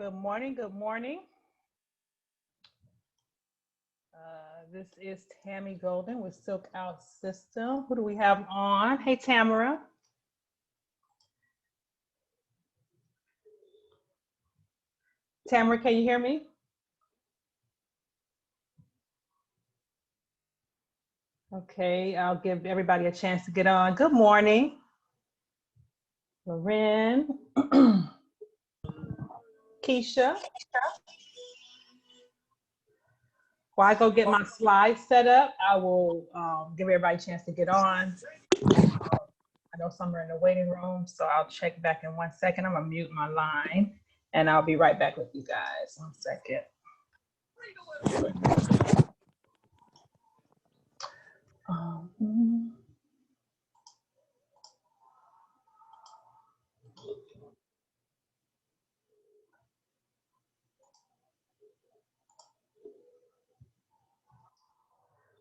Good morning. Good morning. This is Tammy Golden with SilkOut System. Who do we have on? Hey, Tamara. Tamara, can you hear me? Okay, I'll give everybody a chance to get on. Good morning. Loren. Keisha. While I go get my slides set up, I will give everybody a chance to get on. I know some are in the waiting room, so I'll check back in 1 second. I'm gonna mute my line and I'll be right back with you guys. 1 second.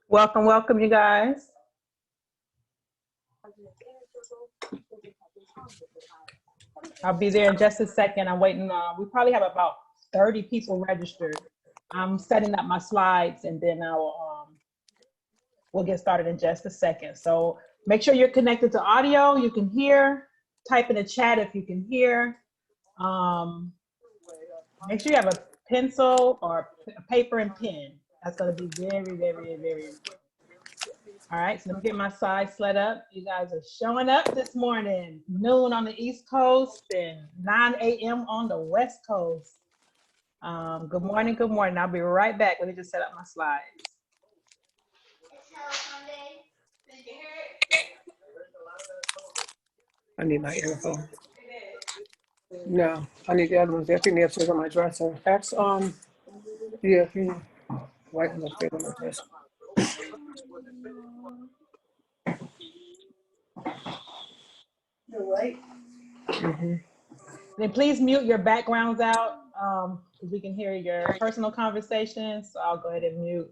Welcome, welcome, you guys. I'll be there in just a second. I'm waiting. We probably have about 30 people registered. I'm setting up my slides and then we'll get started in just a second. So make sure you're connected to audio. You can hear. Type in the chat if you can hear. Make sure you have a pencil or a paper and pen. That's going to be very, very, very important. All right, so let me get my slides set up. You guys are showing up this morning, noon on the East Coast and 9 a.m. on the West Coast. Good morning, good morning. I'll be right back. Let me just set up my slides. I need my earphone. No, I need the other ones. I think the upstairs on my dresser. That's yeah, if you white ones upstairs on my dresser. You're right. Then please mute your backgrounds out because we can hear your personal conversations. So I'll go ahead and mute.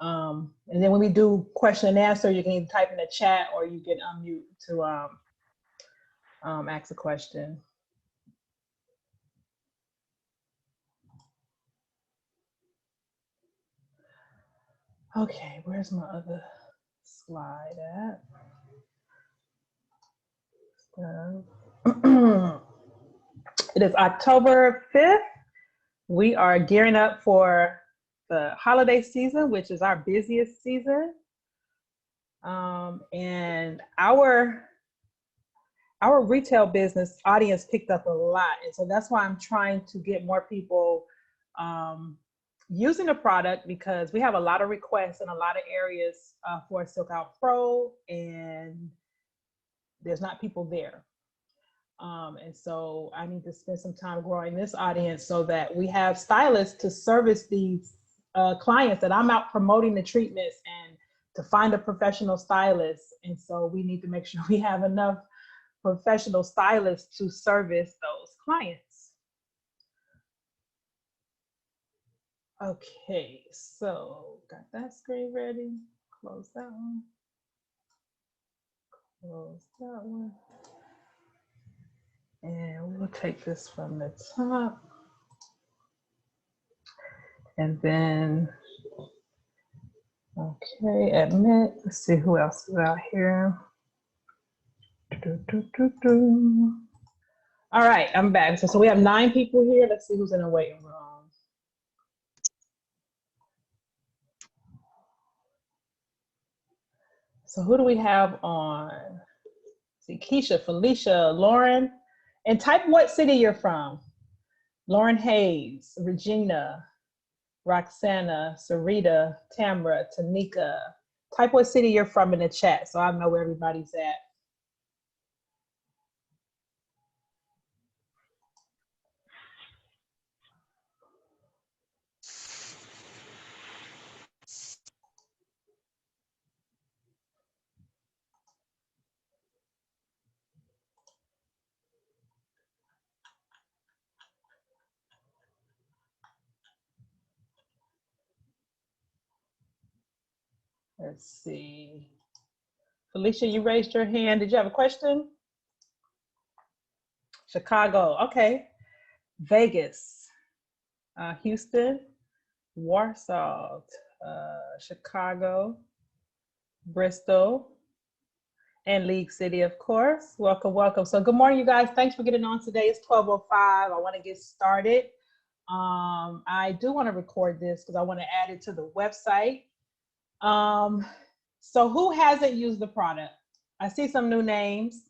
And then when we do question and answer, you can either type in the chat or you can unmute to ask a question. Okay, where's my other slide at? It is October 5th. We are gearing up for the holiday season, which is our busiest season. And our retail business audience picked up a lot. And so that's why I'm trying to get more people using the product, because we have a lot of requests in a lot of areas for SilkOut Pro, and there's not people there. And so I need to spend some time growing this audience so that we have stylists to service these clients that I'm out promoting the treatments and to find a professional stylist. And so we need to make sure we have enough professional stylists to service those clients. Okay, so got that screen ready. Close that one. Close that one. And we'll take this from the top. And then, okay, admit. Let's see who else is out here. All right, I'm back. So we have 9 people here. Let's see who's in the waiting room. So who do we have on? Let's see, Keisha, Felicia, Lauren, and type what city you're from. Lauren Hayes, Regina, Roxana, Sarita, Tamara, Tanika. Type what city you're from in the chat so I know where everybody's at. Let's see. Felicia, you raised your hand. Did you have a question? Chicago, okay. Vegas, Houston, Warsaw, Chicago, Bristol, and League City, of course. Welcome, welcome. So good morning, you guys. Thanks for getting on today. It's 12:05. I want to get started. I do want to record this because I want to add it to the website. So who hasn't used the product? I see some new names.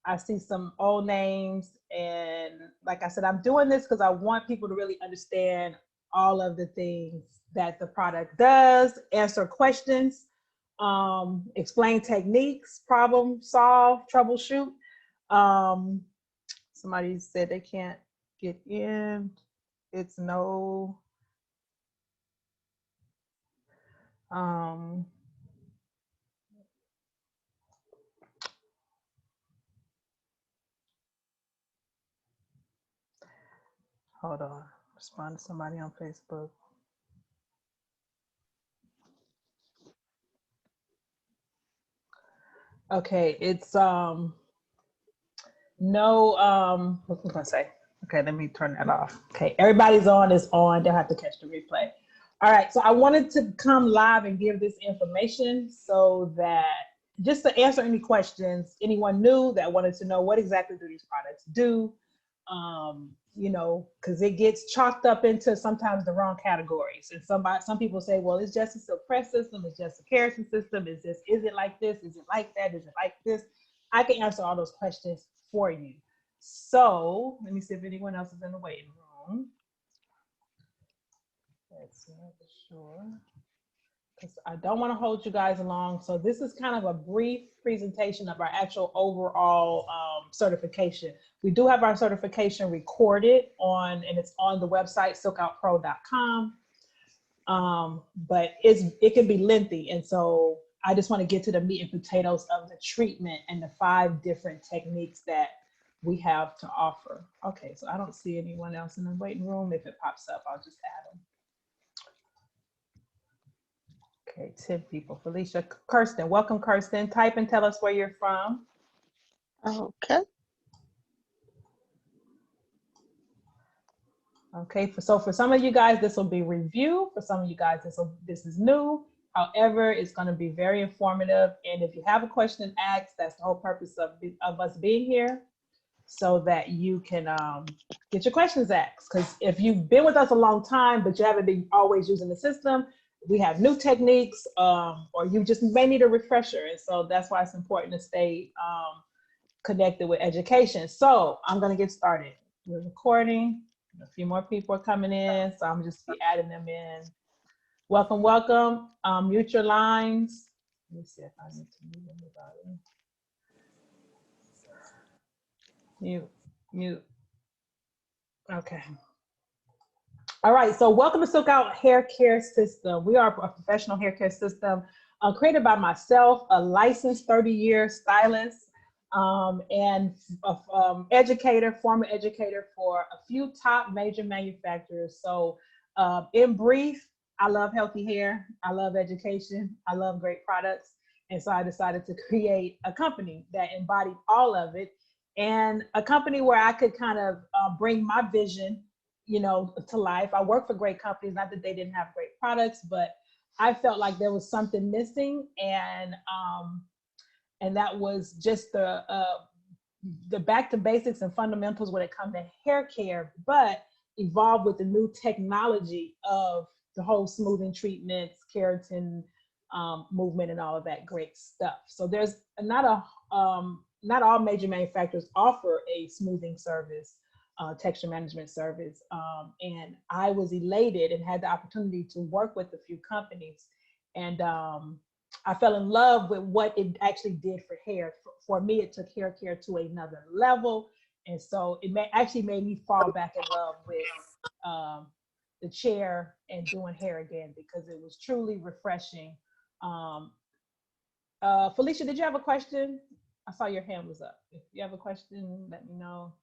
I see some old names. And like I said, I'm doing this because I want people to really understand all of the things that the product does, answer questions, explain techniques, problem solve, troubleshoot. Somebody said they can't get in. It's no, hold on, respond to somebody on Facebook. Okay, it's no, what was I gonna say? Okay, let me turn that off. Okay, everybody's on is on. They'll have to catch the replay. All right, so I wanted to come live and give this information so that just to answer any questions, anyone new that wanted to know what exactly do these products do, you know, because it gets chalked up into sometimes the wrong categories. And some people say, well, it's just a silk press system, it's just a Kerrison system, is it like this, is it like that, is it like this? I can answer all those questions for you. So let me see if anyone else is in the waiting room. Let's make sure, because I don't want to hold you guys along. So this is kind of a brief presentation of our actual overall certification. We do have our certification recorded on, and it's on the website, SilkOutPro.com. But it can be lengthy. And so I just want to get to the meat and potatoes of the treatment and the 5 different techniques that we have to offer. Okay, so I don't see anyone else in the waiting room. If it pops up, I'll just add them. Okay, 10 people. Felicia, Kirsten, welcome, Kirsten. Type and tell us where you're from. Okay. Okay, so for some of you guys, this will be review. For some of you guys, this is new. However, it's going to be very informative. And if you have a question, ask. That's the whole purpose of us being here, so that you can get your questions asked. Because if you've been with us a long time, but you haven't been always using the system, we have new techniques, or you just may need a refresher. And so that's why it's important to stay connected with education. So I'm going to get started. We're recording. A few more people are coming in, so I'm just be adding them in. Welcome, welcome. Mute your lines. Let me see if I need to mute anybody. Mute. Okay. All right, so welcome to SilkOut Hair Care System. We are a professional hair care system created by myself, a licensed 30-year stylist, and educator, former educator for a few top major manufacturers. So in brief, I love healthy hair, I love education, I love great products. And so I decided to create a company that embodied all of it, and a company where I could kind of bring my vision, you know, to life. I work for great companies, not that they didn't have great products, but I felt like there was something missing, and that was just the back to basics and fundamentals when it comes to hair care, but evolved with the new technology of the whole smoothing treatments, keratin movement, and all of that great stuff. So there's not all major manufacturers offer a smoothing service, texture management service. And I was elated and had the opportunity to work with a few companies. And I fell in love with what it actually did for hair. For me, it took hair care to another level. And so it actually made me fall back in love with the chair and doing hair again, because it was truly refreshing. Felicia, did you have a question? I saw your hand was up. If you have a question, let me know.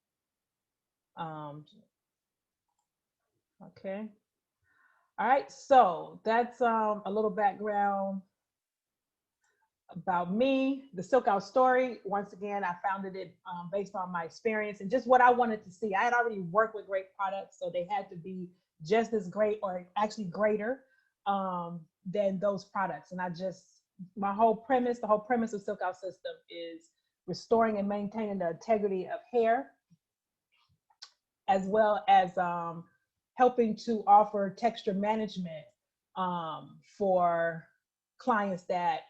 Okay. All right, so that's a little background about me. The SilkOut Story, once again, I founded it based on my experience and just what I wanted to see. I had already worked with great products, so they had to be just as great or actually greater than those products. And the whole premise of SilkOut system is restoring and maintaining the integrity of hair, as well as helping to offer texture management for clients that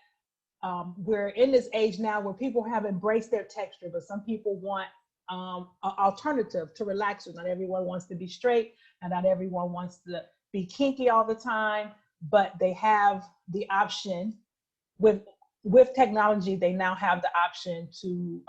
we're in this age now where people have embraced their texture, but some people want an alternative to relaxers. Not everyone wants to be straight, and not everyone wants to be kinky all the time, but they have the option with technology. They now have the option to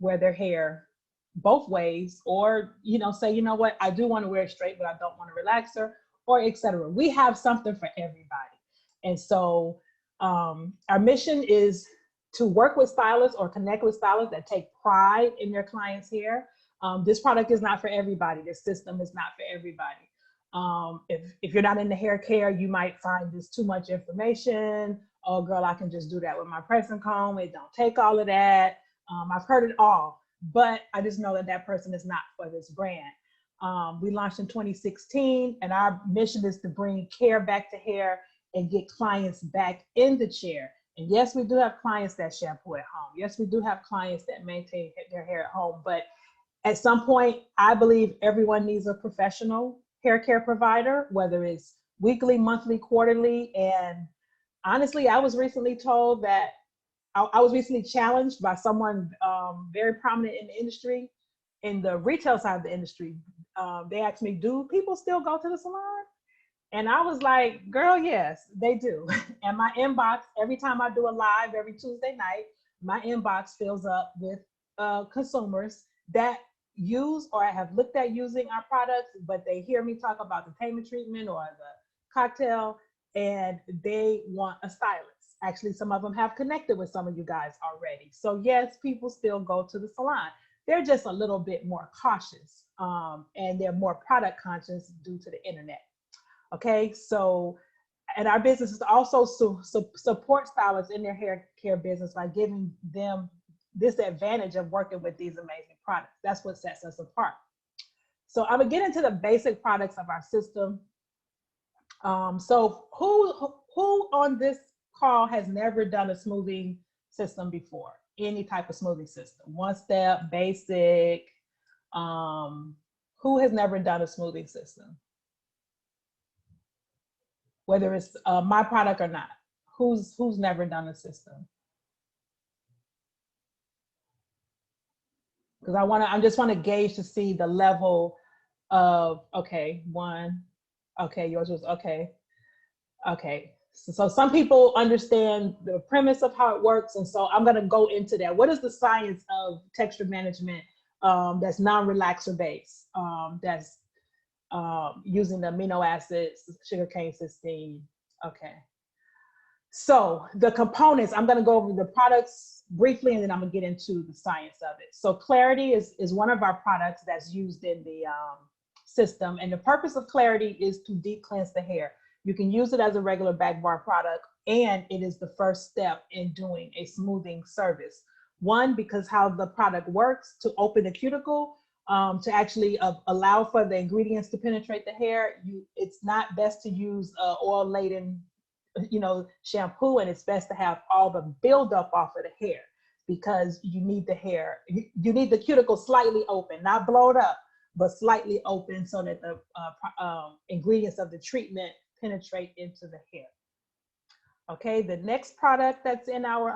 wear their hair both ways, or say, you know what, I do want to wear it straight, but I don't want a relaxer, or etc. We have something for everybody. And so our mission is to work with stylists or connect with stylists that take pride in their clients' hair. This product is not for everybody. This system is not for everybody. If you're not into hair care, you might find this too much information. Oh girl, I can just do that with my pressing comb. It don't take all of that. I've heard it all, but I just know that person is not for this brand. We launched in 2016, and our mission is to bring care back to hair and get clients back in the chair. And yes, we do have clients that shampoo at home. Yes, we do have clients that maintain their hair at home. But at some point, I believe everyone needs a professional hair care provider, whether it's weekly, monthly, quarterly. And honestly, I was recently told that I was recently challenged by someone very prominent in the industry, in the retail side of the industry. They asked me, do people still go to the salon? And I was like, girl, yes, they do. And my inbox, every time I do a live every Tuesday night, my inbox fills up with consumers that use or have looked at using our products, but they hear me talk about the payment treatment or the cocktail, and they want a stylist. Actually, some of them have connected with some of you guys already. So yes, people still go to the salon. They're just a little bit more cautious, and they're more product conscious due to the internet. Okay, so, and our business is also support stylists in their hair care business by giving them this advantage of working with these amazing products. That's what sets us apart. So I'm gonna get into the basic products of our system. So who on this call has never done a smoothing system before? Any type of smoothing system, one step, basic. Who has never done a smoothing system? Whether it's my product or not, who's never done a system? Because I just want to gauge to see the level of, okay, one, okay, yours was okay. So some people understand the premise of how it works, and so I'm going to go into that. What is the science of texture management that's non-relaxer based, that's using the amino acids, sugarcane cysteine? Okay. So the components, I'm going to go over the products briefly, and then I'm going to get into the science of it. So Clarity is one of our products that's used in the system, and the purpose of Clarity is to deep cleanse the hair. You can use it as a regular back bar product, and it is the first step in doing a smoothing service. One, because how the product works to open the cuticle, to actually allow for the ingredients to penetrate the hair. It's not best to use oil-laden, shampoo, and it's best to have all the buildup off of the hair, because you need the hair, you need the cuticle slightly open, not blowed up, but slightly open, so that the ingredients of the treatment penetrate into the hair. Okay, the next product that's in our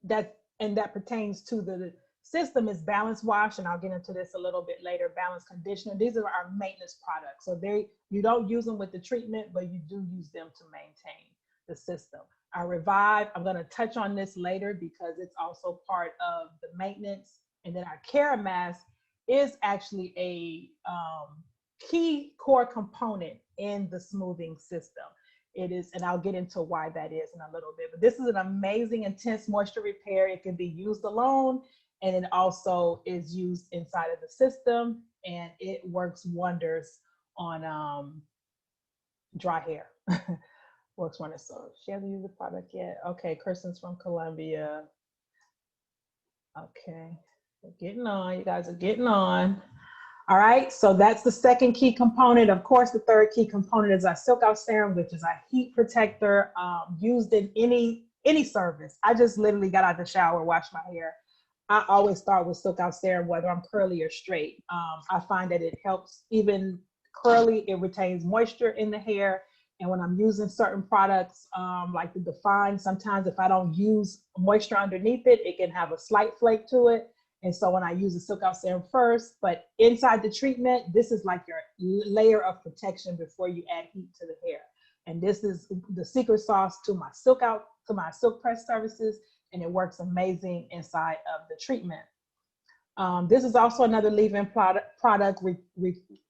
that pertains to the system is Balance Wash, and I'll get into this a little bit later. Balance Conditioner. These are our maintenance products. So you don't use them with the treatment, but you do use them to maintain the system. Our Revive, I'm going to touch on this later because it's also part of the maintenance. And then our Care Mask is actually a key core component in the smoothing system. It is, and I'll get into why that is in a little bit, but this is an amazing intense moisture repair. It can be used alone, and it also is used inside of the system, and it works wonders on dry hair. Works wonders. So she hasn't used the product yet. Okay, Kirsten's from Columbia. Okay, we're getting on. You guys are getting on. All right, so that's the second key component. Of course, the third key component is our SilkOut Serum, which is our heat protector used in any service. I just literally got out of the shower, washed my hair. I always start with SilkOut Serum, whether I'm curly or straight. I find that it helps even curly, it retains moisture in the hair. And when I'm using certain products like the Define, sometimes if I don't use moisture underneath it, it can have a slight flake to it. And so when I use the SilkOut Serum first, but inside the treatment, this is like your layer of protection before you add heat to the hair. And this is the secret sauce to my SilkOut, to my Silk Press services, and it works amazing inside of the treatment. This is also another leave-in product,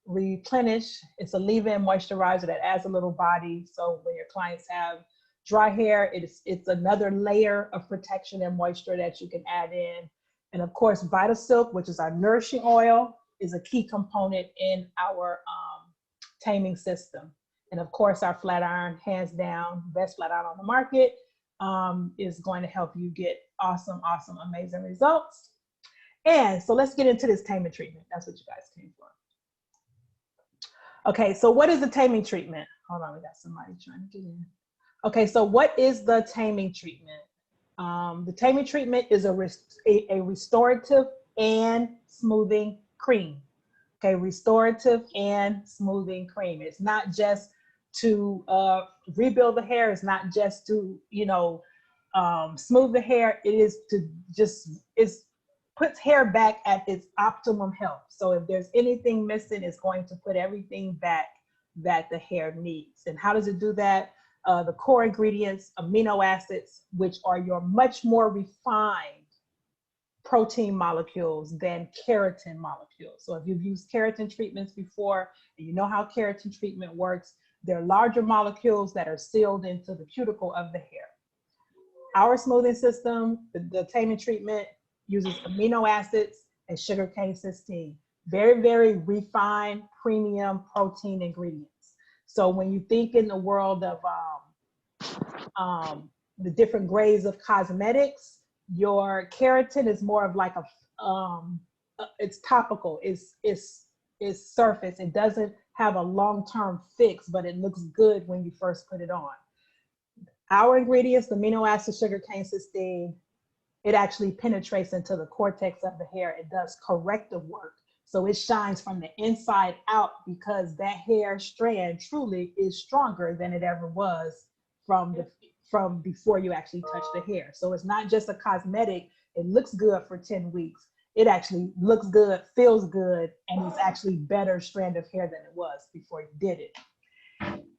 Replenish. It's a leave-in moisturizer that adds a little body. So when your clients have dry hair, it's another layer of protection and moisture that you can add in. And of course, Vital Silk, which is our nourishing oil, is a key component in our taming system. And of course, our flat iron, hands down, best flat iron on the market, is going to help you get awesome, awesome, amazing results. And so let's get into this taming treatment. That's what you guys came for. Okay, so what is the taming treatment? Hold on, we got somebody trying to get in. Okay, so what is the taming treatment? The taming treatment is a restorative and smoothing cream. Okay, restorative and smoothing cream. It's not just to rebuild the hair. It's not just to, smooth the hair. It is to puts hair back at its optimum health. So if there's anything missing, it's going to put everything back that the hair needs. And how does it do that? The core ingredients, amino acids, which are your much more refined protein molecules than keratin molecules. So if you've used keratin treatments before, and you know how keratin treatment works, they're larger molecules that are sealed into the cuticle of the hair. Our smoothing system, the taming treatment, uses amino acids and sugarcane cysteine. Very, very refined, premium protein ingredients. So when you think in the world of the different grades of cosmetics, your keratin is more of like it's topical, it's surface. It doesn't have a long-term fix, but it looks good when you first put it on. Our ingredients, the amino acid, sugarcane cysteine, it actually penetrates into the cortex of the hair. It does corrective work. So it shines from the inside out because that hair strand truly is stronger than it ever was from before you actually touch the hair. So it's not just a cosmetic. It looks good for 10 weeks. It actually looks good, feels good, and it's actually better strand of hair than it was before you did it.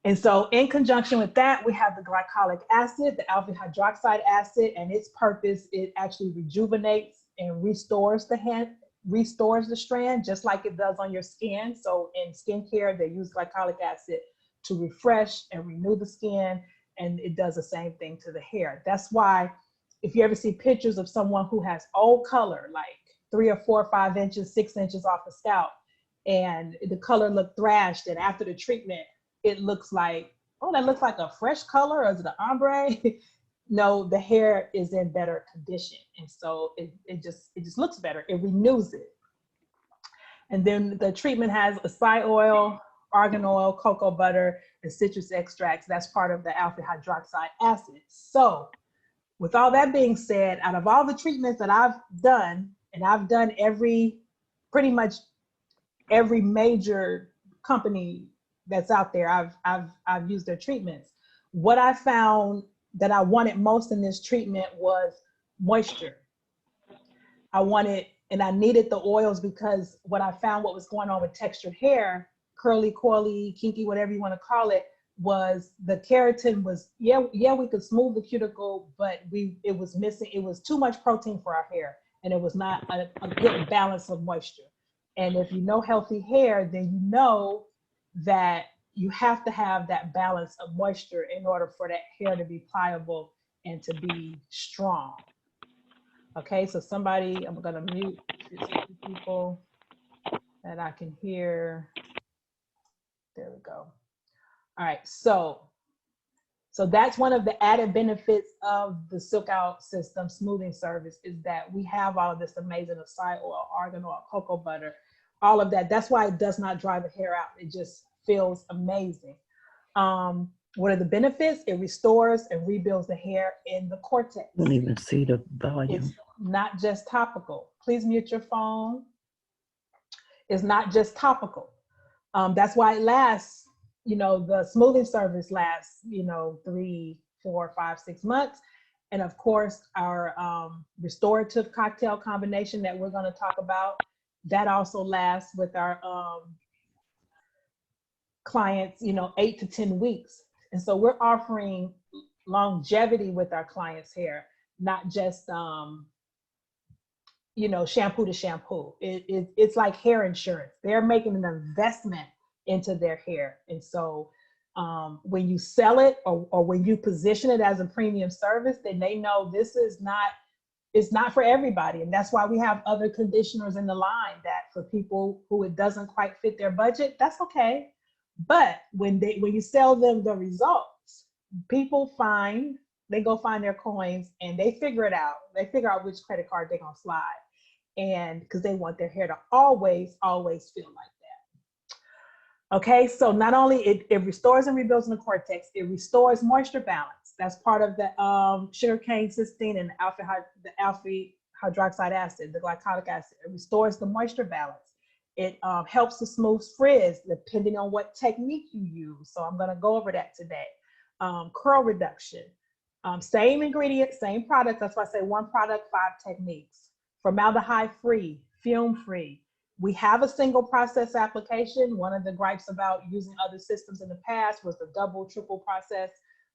And so in conjunction with that, we have the glycolic acid, the alpha hydroxide acid, and its purpose, it actually rejuvenates and restores the strand, just like it does on your skin. So in skincare, they use glycolic acid to refresh and renew the skin, and it does the same thing to the hair. That's why if you ever see pictures of someone who has old color, like 3 or 4 or 5 inches, 6 inches off the scalp, and the color looked thrashed, and after the treatment, it looks like, oh, that looks like a fresh color, or is it an ombre? No, the hair is in better condition. And so it just looks better. It renews it. And then the treatment has acai oil, argan oil, cocoa butter, and citrus extracts. That's part of the alpha hydroxide acid. So with all that being said, out of all the treatments that I've done, and I've done pretty much every major company that's out there, I've used their treatments. What I found that I wanted most in this treatment was moisture. I needed the oils because what was going on with textured hair, curly, coily, kinky, whatever you want to call it, was the keratin was, we could smooth the cuticle, but it was missing. It was too much protein for our hair, and it was not a good balance of moisture. And if you know healthy hair, then you know that you have to have that balance of moisture in order for that hair to be pliable and to be strong. Okay, so I'm gonna mute people that I can hear. There we go. All right, so that's one of the added benefits of the SilkOut system smoothing service, is that we have all of this amazing acai oil, argan oil, cocoa butter, all of that. That's why it does not dry the hair out. It just feels amazing. What are the benefits? It restores and rebuilds the hair in the cortex. Don't even see the volume. It's not just topical. Please mute your phone. It's not just topical. That's why it lasts, you know, the smoothing service lasts, you know, 3, 4, 5, 6 months. And of course, our restorative cocktail combination that we're going to talk about, that also lasts with our clients, you know, 8 to 10 weeks. And so we're offering longevity with our clients' hair, not just, you know, shampoo to shampoo. It's like hair insurance. They're making an investment into their hair. And so when you sell it or when you position it as a premium service, then they know this is not, it's not for everybody. And that's why we have other conditioners in the line that for people who it doesn't quite fit their budget, that's okay. But when you sell them the results, people they go find their coins and they figure it out. They figure out which credit card they're gonna slide. And because they want their hair to always feel like that. Okay, so not only it restores and rebuilds in the cortex, it restores moisture balance. That's part of the sugarcane cysteine and the alpha hydroxide acid, the glycolic acid. It restores the moisture balance. It helps to smooth frizz depending on what technique you use. So I'm going to go over that today. Curl reduction, same ingredient, same product. That's why I say one product, 5 techniques. Formaldehyde free, fume free. We have a single process application. One of the gripes about using other systems in the past was the double, triple process.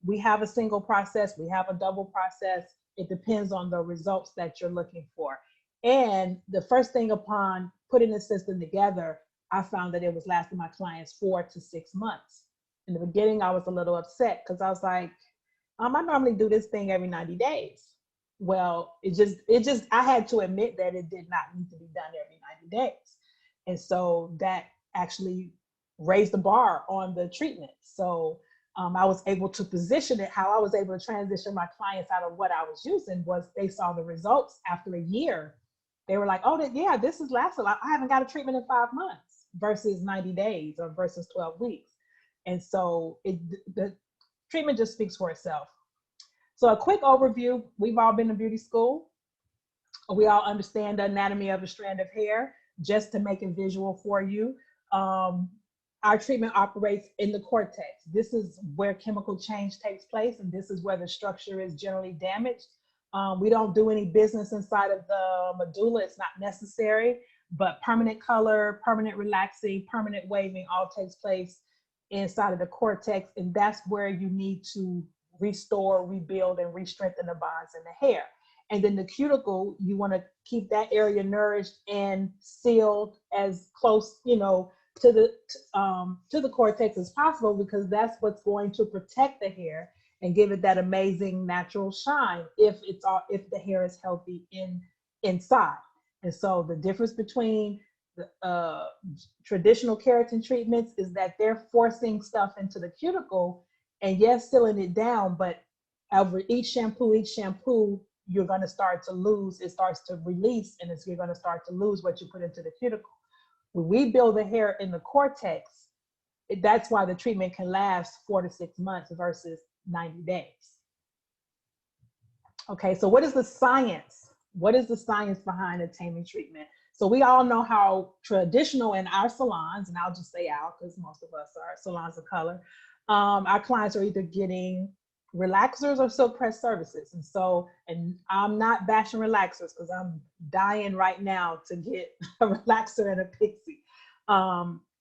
We have a single process. We have a double process. It depends on the results that you're looking for. And the first thing upon putting the system together, I found that it was lasting my clients 4 to 6 months. In the beginning, I was a little upset because I was like, I normally do this thing every 90 days. Well, I had to admit that it did not need to be done every 90 days. And so that actually raised the bar on the treatment. So I was able to position it. How I was able to transition my clients out of what I was using was they saw the results after a year. They were like, oh, yeah, this is lasting. I haven't got a treatment in 5 months versus 90 days or versus 12 weeks. And so the treatment just speaks for itself. So a quick overview. We've all been to beauty school. We all understand the anatomy of a strand of hair. Just to make it visual for you, our treatment operates in the cortex. This is where chemical change takes place, and this is where the structure is generally damaged. We don't do any business inside of the medulla. It's not necessary, but permanent color, permanent relaxing, permanent waving all takes place inside of the cortex, and that's where you need to restore, rebuild, and re-strengthen the bonds in the hair. And then the cuticle, you want to keep that area nourished and sealed as close, you know, to the cortex as possible, because that's what's going to protect the hair and give it that amazing natural shine if the hair is healthy inside. And so the difference between the traditional keratin treatments is that they're forcing stuff into the cuticle and yes, sealing it down, but over each shampoo, you're going to start to lose, it starts to release, and you're going to start to lose what you put into the cuticle. When we build the hair in the cortex, that's why the treatment can last 4 to 6 months versus 90 days. Okay, so what is the science? What is the science behind a taming treatment? So we all know how traditional in our salons, and I'll just say our, because most of us are salons of color, our clients are either getting relaxers or silk press services. And I'm not bashing relaxers because I'm dying right now to get a relaxer and a pixie.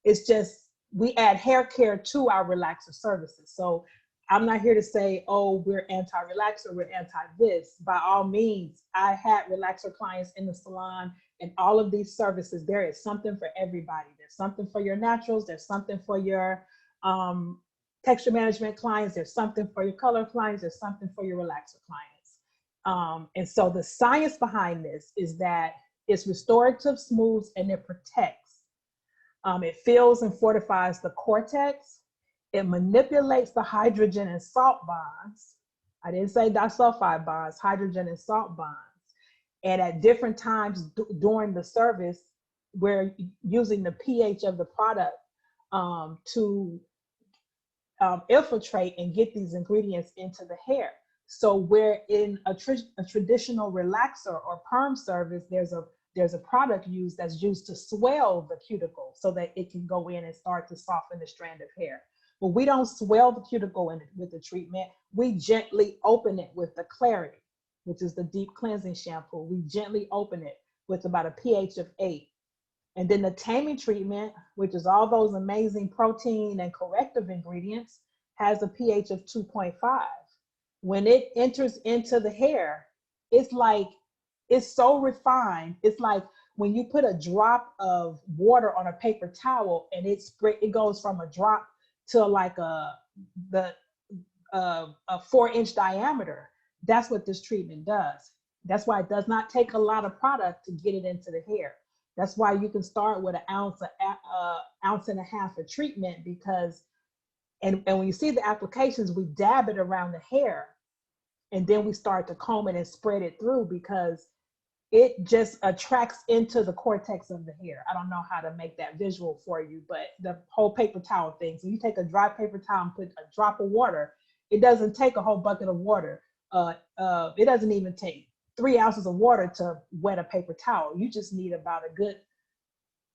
It's just, we add hair care to our relaxer services. So I'm not here to say, oh, we're anti-relaxer, we're anti-this. By all means, I had relaxer clients in the salon, and all of these services, there is something for everybody. There's something for your naturals, there's something for your texture management clients, there's something for your color clients, there's something for your relaxer clients. And so the science behind this is that it's restorative, smooths, and it protects. It fills and fortifies the cortex. It manipulates the hydrogen and salt bonds. I didn't say disulfide bonds, hydrogen and salt bonds. And at different times during the service, we're using the pH of the product to infiltrate and get these ingredients into the hair. So where in a traditional relaxer or perm service, there's a product that's used to swell the cuticle so that it can go in and start to soften the strand of hair. But we don't swell the cuticle with the treatment. We gently open it with the Clarity, which is the deep cleansing shampoo. We gently open it with about a pH of 8. And then the taming treatment, which is all those amazing protein and corrective ingredients, has a pH of 2.5. When it enters into the hair, it's so refined. It's like when you put a drop of water on a paper towel and it goes from a drop to like a 4-inch diameter. That's what this treatment does. That's why it does not take a lot of product to get it into the hair. That's why you can start with an ounce and a half of treatment, because, and when you see the applications, we dab it around the hair and then we start to comb it and spread it through, because it just attracts into the cortex of the hair. I don't know how to make that visual for you, but the whole paper towel thing. So you take a dry paper towel and put a drop of water. It doesn't take a whole bucket of water. It doesn't even take 3 ounces of water to wet a paper towel. You just need about a good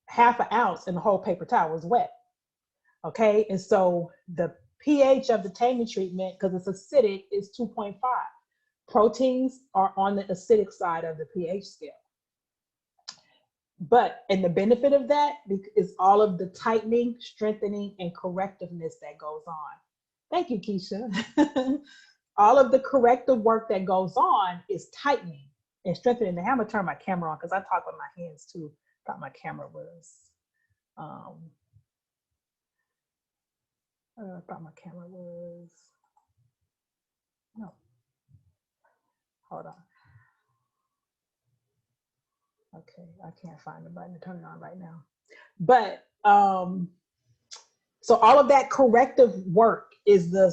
half an ounce and the whole paper towel is wet. Okay, and so the pH of the taming treatment, because it's acidic, is 2.5. Proteins are on the acidic side of the pH scale. And the benefit of that is all of the tightening, strengthening, and correctiveness that goes on. Thank you, Keisha. All of the corrective work that goes on is tightening and strengthening. I'm gonna turn my camera on because I talk with my hands too. Thought my camera was, no, hold on. Okay, I can't find the button to turn it on right now. But, so all of that corrective work is the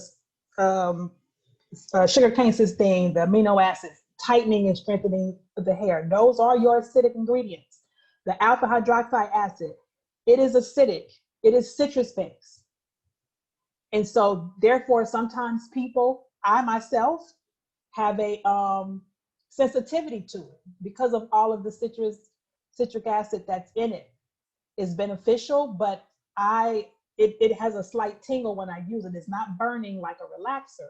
sugarcane cysteine, the amino acids, tightening and strengthening the hair. Those are your acidic ingredients. The alpha hydroxide acid, it is acidic. It is citrus based. And so therefore, sometimes people, I myself, have a sensitivity to it because of all of the citric acid that's in it. It's beneficial, but it has a slight tingle when I use it. It's not burning like a relaxer,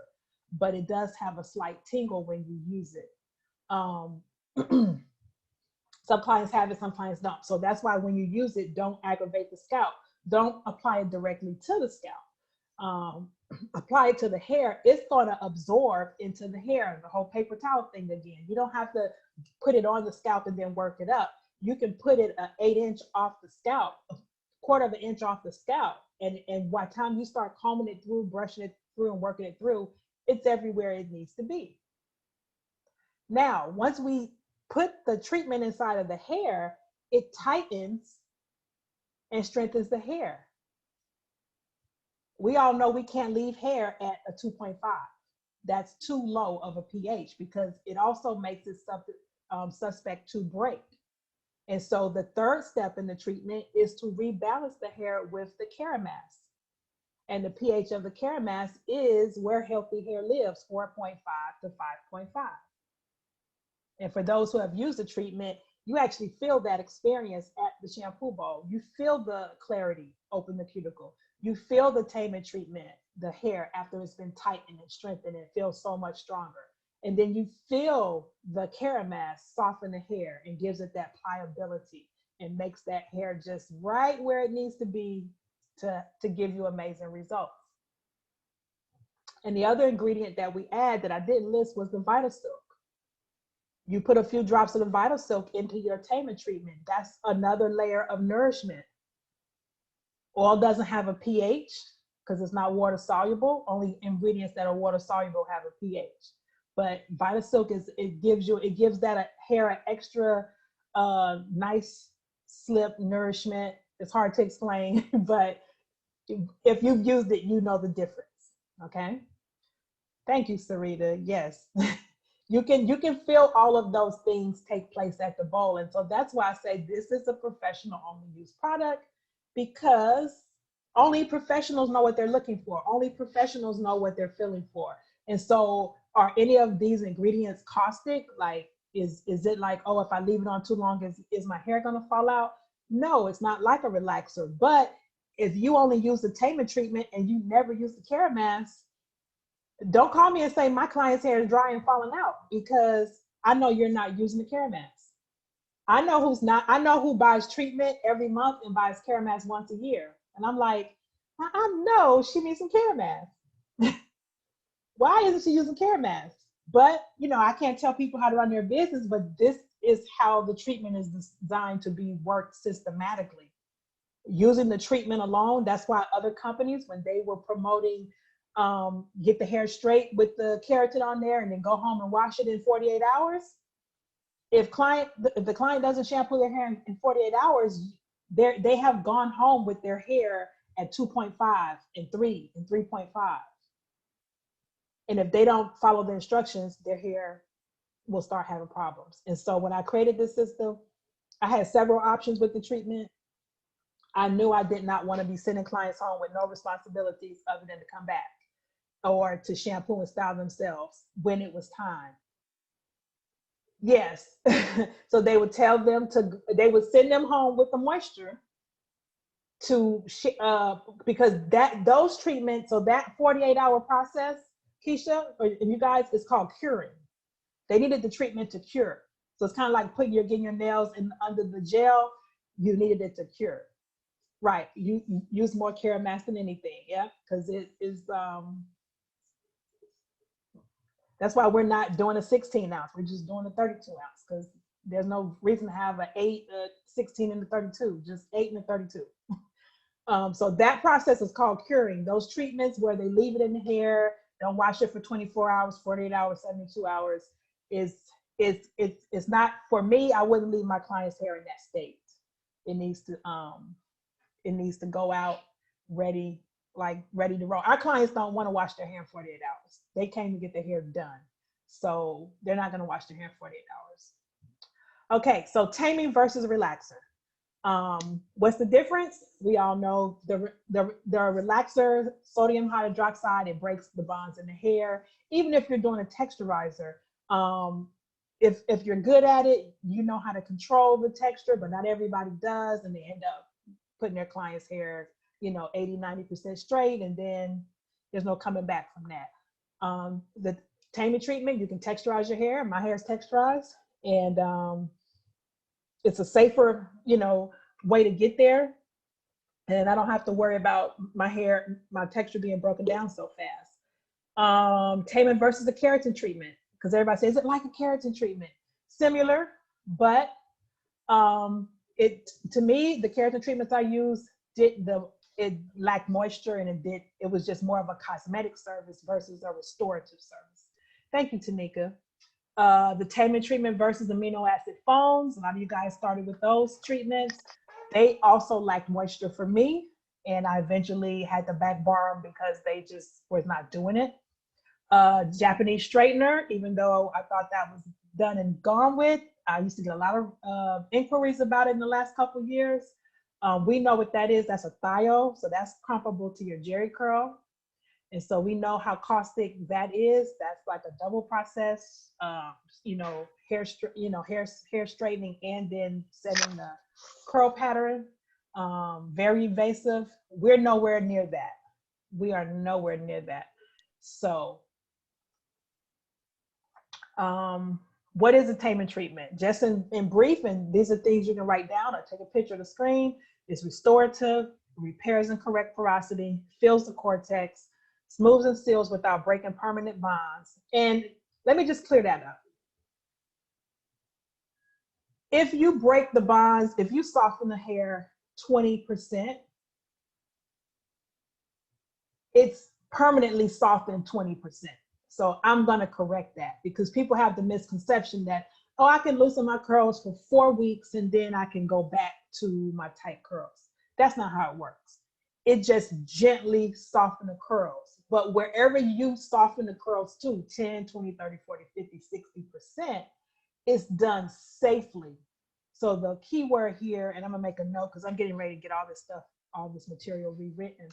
but it does have a slight tingle when you use it. Some clients have it, some clients don't. So that's why when you use it, don't aggravate the scalp. Don't apply it directly to the scalp. Apply it to the hair. It's going to absorb into the hair, the whole paper towel thing again. You don't have to put it on the scalp and then work it up. You can put it an 1/8 off the scalp, a 1/4 inch off the scalp. And by the time you start combing it through, brushing it through and working it through, it's everywhere it needs to be. Now, once we put the treatment inside of the hair, it tightens and strengthens the hair. We all know we can't leave hair at a 2.5. That's too low of a pH because it also makes it suspect to break. And so the third step in the treatment is to rebalance the hair with the Keramass. And the pH of the Keramass is where healthy hair lives, 4.5 to 5.5. And for those who have used the treatment, you actually feel that experience at the shampoo bowl. You feel the clarity open the cuticle. You feel the taming treatment, the hair after it's been tightened and strengthened, and it feels so much stronger. And then you feel the Keramass soften the hair and gives it that pliability and makes that hair just right where it needs to be to give you amazing results. And the other ingredient that we add that I didn't list was the Vital Silk. You put a few drops of the Vital Silk into your taming treatment. That's another layer of nourishment. Oil doesn't have a pH because it's not water soluble. Only ingredients that are water soluble have a pH. But Vital Silk it gives that hair an extra nice slip nourishment. It's hard to explain, but if you've used it, you know the difference. Okay. Thank you, Sarita. Yes. You can feel all of those things take place at the bowl. And so that's why I say this is a professional only use product, because only professionals know what they're looking for. Only professionals know what they're feeling for. And so are any of these ingredients caustic? Like, is it like, oh, if I leave it on too long, is my hair gonna fall out? No, it's not like a relaxer. But if you only use the Taman treatment and you never use the care mask, don't call me and say my client's hair is dry and falling out, because I know you're not using the care mask. I know who's not. I know who buys treatment every month and buys care mask once a year. And I'm like, I know she needs some care mask. Why isn't she using care masks? But, you know, I can't tell people how to run their business, but this is how the treatment is designed to be worked systematically. Using the treatment alone, that's why other companies, when they were promoting get the hair straight with the keratin on there and then go home and wash it in 48 hours. If the client doesn't shampoo their hair in 48 hours, they have gone home with their hair at 2.5 and 3 and 3.5. And if they don't follow the instructions, their hair will start having problems. And so when I created this system, I had several options with the treatment. I knew I did not want to be sending clients home with no responsibilities other than to come back or to shampoo and style themselves when it was time. Yes. So they would tell them they would send them home with the moisture because those treatments, so that 48-hour process, Keisha, or you guys, is called curing. They needed the treatment to cure. So it's kind of like getting your nails under the gel. You needed it to cure. Right. You use more care mask than anything. Yeah. Because it is, that's why we're not doing a 16 ounce. We're just doing a 32 ounce, because there's no reason to have an 8, 16, and a 32, just 8 and a 32. So that process is called curing. Those treatments where they leave it in the hair, don't wash it for 24 hours, 48 hours, 72 hours, it's not, for me, I wouldn't leave my client's hair in that state. It needs to go out ready to roll. Our clients don't want to wash their hair in 48 hours. They came to get their hair done. So they're not going to wash their hair in 48 hours. Okay, so taming versus relaxer. What's the difference? We all know the relaxer, sodium hydroxide, it breaks the bonds in the hair. Even if you're doing a texturizer, if you're good at it, you know how to control the texture, but not everybody does, and they end up putting their client's hair, 80-90% straight, and then there's no coming back from that. The taming treatment, you can texturize your hair. My hair is texturized, and it's a safer, way to get there. And I don't have to worry about my texture being broken down so fast. Taming versus a keratin treatment, because everybody says, is it like a keratin treatment? Similar, but to me, the keratin treatments I use it lacked moisture, and it was just more of a cosmetic service versus a restorative service. Thank you, Tanika. The Taman treatment versus amino acid foams. A lot of you guys started with those treatments. They also lacked moisture for me, and I eventually had to back bar them because they just was not doing it. Japanese straightener, even though I thought that was done and gone with, I used to get a lot of inquiries about it in the last couple of years. We know what that is. That's a thio, so that's comparable to your Jerry curl. And so we know how caustic that is. That's like a double process, hair straightening and then setting the curl pattern. Very invasive. We're nowhere near that. We are nowhere near that. So what is a Taman treatment? Just in brief, and these are things you can write down or take a picture of the screen. It's restorative, repairs and correct porosity, fills the cortex, smooths and seals without breaking permanent bonds. And let me just clear that up. If you break the bonds, if you soften the hair 20%, it's permanently softened 20%. So I'm going to correct that, because people have the misconception that, oh, I can loosen my curls for 4 weeks and then I can go back to my tight curls. That's not how it works. It just gently softens the curls. but wherever you soften the curls to 10, 20, 30, 40, 50, 60%, it's done safely. So the key word here, and I'm gonna make a note because I'm getting ready to get all this stuff, all this material rewritten,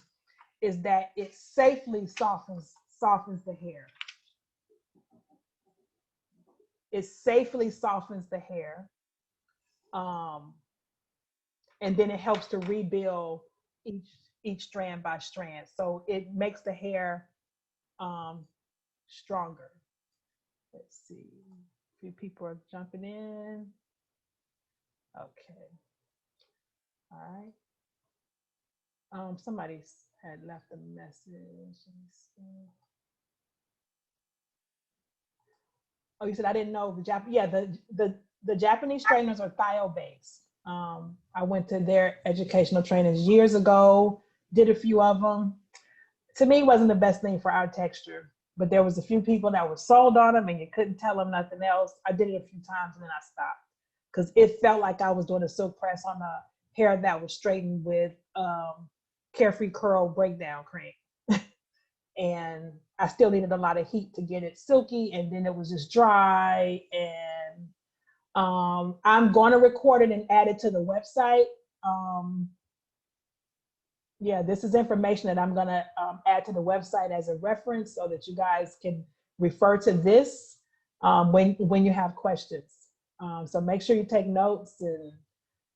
is that it safely softens the hair. It safely softens the hair. And then it helps to rebuild each strand by strand. So it makes the hair stronger. Let's see, a few people are jumping in. Okay, all right. Somebody had left a message. Let me see. Oh, you said I didn't know the Japanese straighteners are thio based. I went to their educational trainings years ago, did a few of them. To me, it wasn't the best thing for our texture, but there was a few people that were sold on them and you couldn't tell them nothing else. I did it a few times and then I stopped because it felt like I was doing a silk press on a hair that was straightened with Carefree Curl Breakdown Cream. And I still needed a lot of heat to get it silky, and then it was just dry. And I'm going to record it and add it to the website. Yeah, this is information that I'm going to add to the website as a reference so that you guys can refer to this when you have questions. So make sure you take notes and,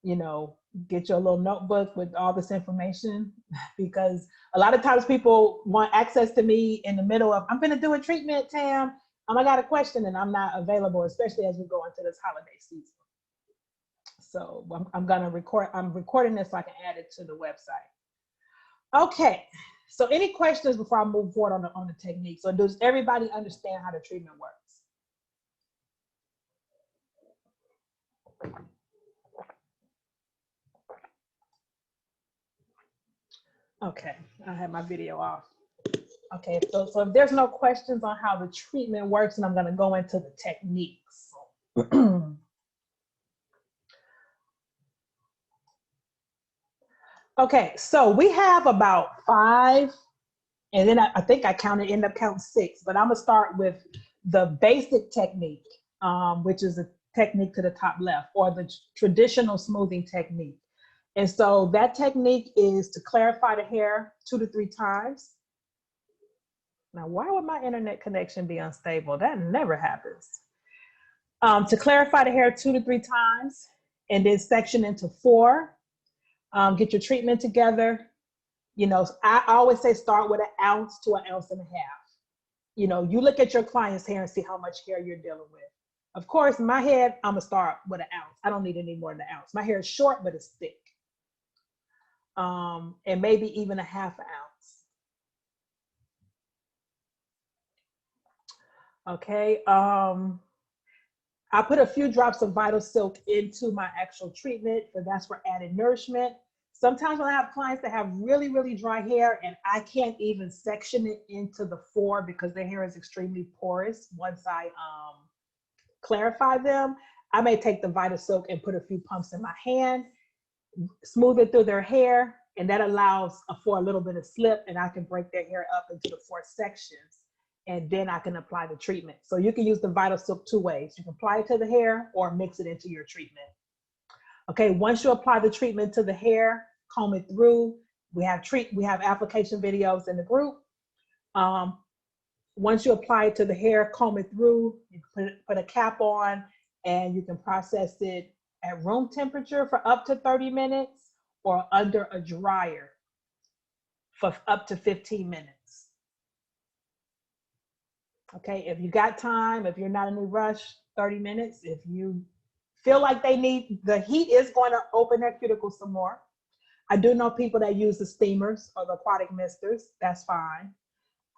you know, get your little notebook with all this information, because a lot of times people want access to me in the middle of, I'm going to do a treatment, Tam. I got a question and I'm not available, especially as we go into this holiday season. So I'm recording this so I can add it to the website. Okay, so any questions before I move forward on the technique? So does everybody understand how the treatment works? Okay, I have my video off. Okay, so if there's no questions on how the treatment works, and I'm going to go into the techniques. Okay, so we have about 5, and then I think I ended up counting 6, but I'm going to start with the basic technique, which is a technique to the top left, or the traditional smoothing technique. And so that technique is to clarify the hair 2 to 3 times. Now, why would my internet connection be unstable? That never happens. To clarify the hair 2 to 3 times, and then section into 4. Get your treatment together. You know, I always say start with 1 ounce to 1.5 ounces. You know, you look at your client's hair and see how much hair you're dealing with. Of course, my head, I'm gonna start with 1 ounce. I don't need any more than 1 ounce. My hair is short, but it's thick. And maybe even 1/2 ounce. Okay, I put a few drops of Vital Silk into my actual treatment, but that's for added nourishment. Sometimes when I have clients that have really, really dry hair and I can't even section it into the 4 because their hair is extremely porous, once I clarify them, I may take the Vital Silk and put a few pumps in my hand, smooth it through their hair, and that allows for a little bit of slip, and I can break their hair up into the 4 sections, and then I can apply the treatment. So you can use the Vital Silk 2 ways. You can apply it to the hair or mix it into your treatment. Okay, once you apply the treatment to the hair, comb it through. We have application videos in the group. Once you apply it to the hair, comb it through, you put a cap on, and you can process it at room temperature for up to 30 minutes or under a dryer for up to 15 minutes. Okay, if you got time, if you're not in a rush, 30 minutes. If you feel like the heat is going to open their cuticles some more. I do know people that use the steamers or the aquatic misters. That's fine.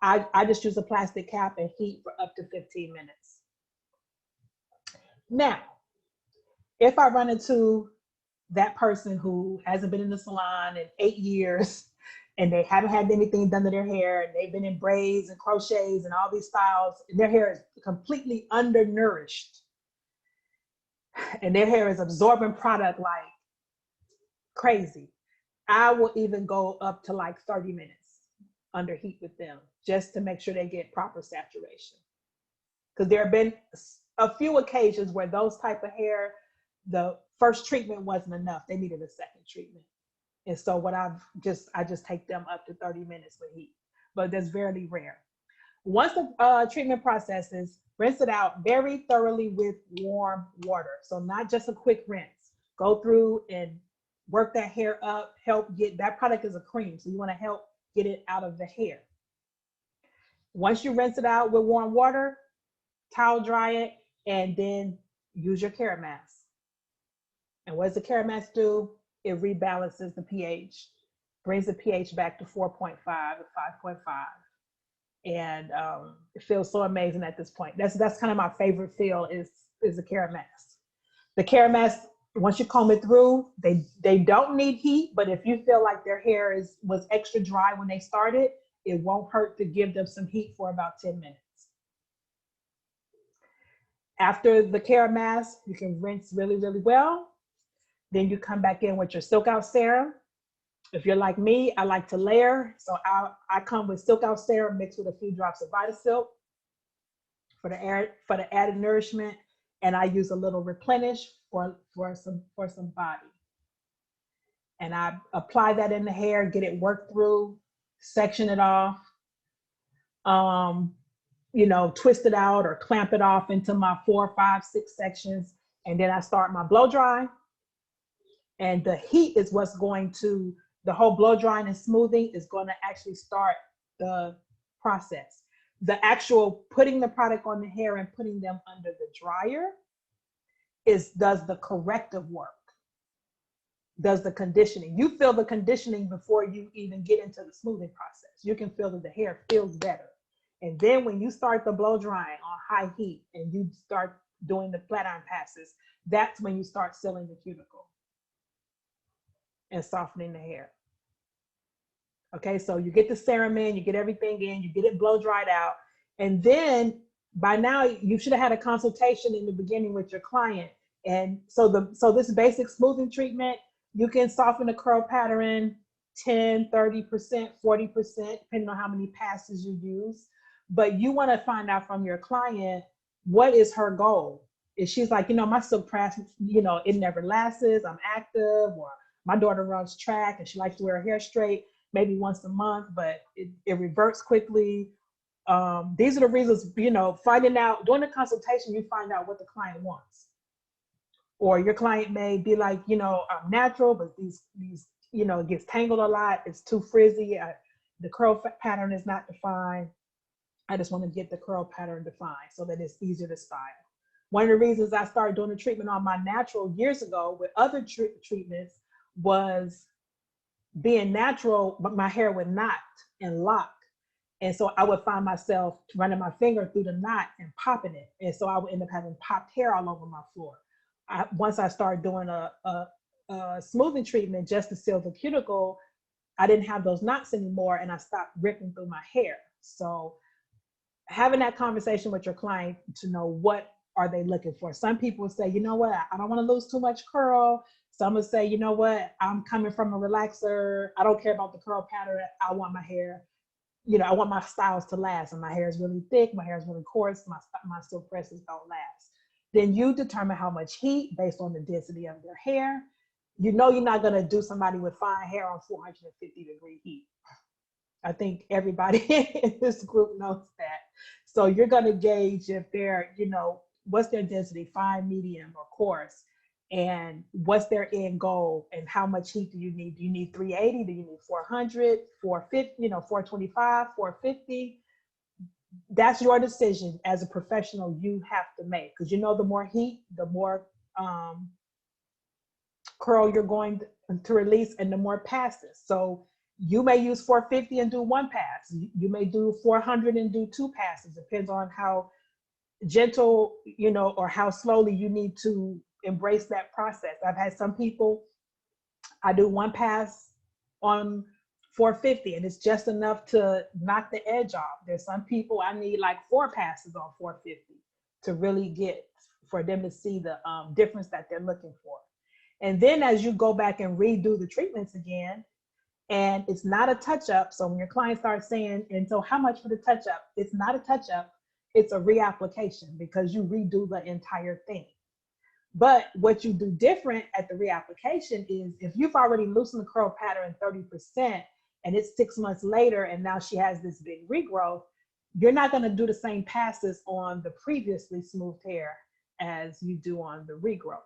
I just use a plastic cap and heat for up to 15 minutes. Now, if I run into that person who hasn't been in the salon in 8 years and they haven't had anything done to their hair and they've been in braids and crochets and all these styles, and their hair is completely undernourished and their hair is absorbing product like crazy, I will even go up to like 30 minutes. under heat with them, just to make sure they get proper saturation. Because there have been a few occasions where those type of hair, the first treatment wasn't enough. They needed a second treatment. And so I just take them up to 30 minutes with heat, but that's very rare. Once the treatment processes, rinse it out very thoroughly with warm water. So not just a quick rinse. Go through and work that hair up, help get, that product is a cream, so you want to help get it out of the hair. Once you rinse it out with warm water, towel dry it, and then use your carrot mask. And what does the carrot mask do? It rebalances the pH, brings the pH back to 4.5 or 5.5. And it feels so amazing at this point. That's kind of my favorite feel is the carrot mask. The carrot mask, once you comb it through, they don't need heat, but if you feel like their hair was extra dry when they started, it won't hurt to give them some heat for about 10 minutes. After the carrot mask, you can rinse really, really well. Then you come back in with your SilkOut serum. If you're like me, I like to layer. So I come with SilkOut serum mixed with a few drops of VitaSilk for the added nourishment. And I use a little replenish for some body. And I apply that in the hair, get it worked through, section it off, twist it out or clamp it off into my 4, 5, 6 sections. And then I start my blow dry. And the heat is what's going to, the whole blow drying and smoothing is going to actually start the process. The actual putting the product on the hair and putting them under the dryer does the corrective work, does the conditioning. You feel the conditioning before you even get into the smoothing process. You can feel that the hair feels better. And then when you start the blow drying on high heat and you start doing the flat iron passes, that's when you start sealing the cuticle and softening the hair. Okay, so you get the serum in, you get everything in, you get it blow dried out. And then by now you should have had a consultation in the beginning with your client. And so this basic smoothing treatment, you can soften the curl pattern 10, 30%, 40%, depending on how many passes you use. But you want to find out from your client, what is her goal? If she's like, my silk press, it never lasts, I'm active, or my daughter runs track and she likes to wear her hair straight, maybe once a month, but it reverts quickly. These are the reasons, finding out, during the consultation, you find out what the client wants. Or your client may be like, I'm natural, but these it gets tangled a lot. It's too frizzy. The curl pattern is not defined. I just want to get the curl pattern defined so that it's easier to style. One of the reasons I started doing the treatment on my natural years ago with other treatments was being natural, but my hair would knot and lock. And so I would find myself running my finger through the knot and popping it. And so I would end up having popped hair all over my floor. Once I started doing a smoothing treatment just to seal the cuticle, I didn't have those knots anymore and I stopped ripping through my hair. So having that conversation with your client to know what are they looking for. Some people say, you know what, I don't want to lose too much curl. Some will say, you know what, I'm coming from a relaxer. I don't care about the curl pattern. I want my hair, I want my styles to last. And my hair is really thick. My hair is really coarse. My silk presses don't last. Then you determine how much heat based on the density of their hair. You're not going to do somebody with fine hair on 450-degree heat. I think everybody in this group knows that. So you're going to gauge if they're, what's their density, fine, medium, or coarse, and what's their end goal, and how much heat do you need? Do you need 380? Do you need 400, 450, 425, 450? That's your decision as a professional you have to make, because the more heat, the more curl you're going to release and the more passes. So you may use 450 and do 1 pass. You may do 400 and do 2 passes. Depends on how gentle, or how slowly you need to embrace that process. I've had some people, I do 1 pass on 450 and it's just enough to knock the edge off. There's some people I need like 4 passes on 450 to really for them to see the difference that they're looking for. And then as you go back and redo the treatments again, And it's not a touch-up. So when your client starts saying, and so how much for the touch-up? It's not a touch-up, it's a reapplication because you redo the entire thing. But what you do different at the reapplication is if you've already loosened the curl pattern 30% and it's 6 months later and now she has this big regrowth, you're not going to do the same passes on the previously smoothed hair as you do on the regrowth,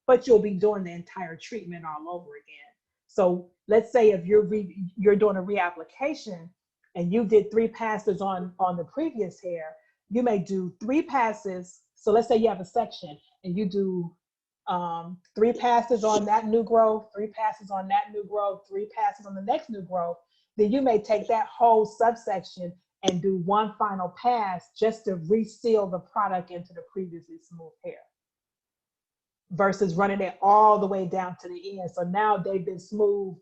but you'll be doing the entire treatment all over again. So let's say if you're doing a reapplication and you did 3 passes on the previous hair, you may do 3 passes. So let's say you have a section and you do 3 passes on that new growth, 3 passes on that new growth, 3 passes on the next new growth. Then you may take that whole subsection and do 1 final pass just to reseal the product into the previously smooth hair versus running it all the way down to the end. So now they've been smoothed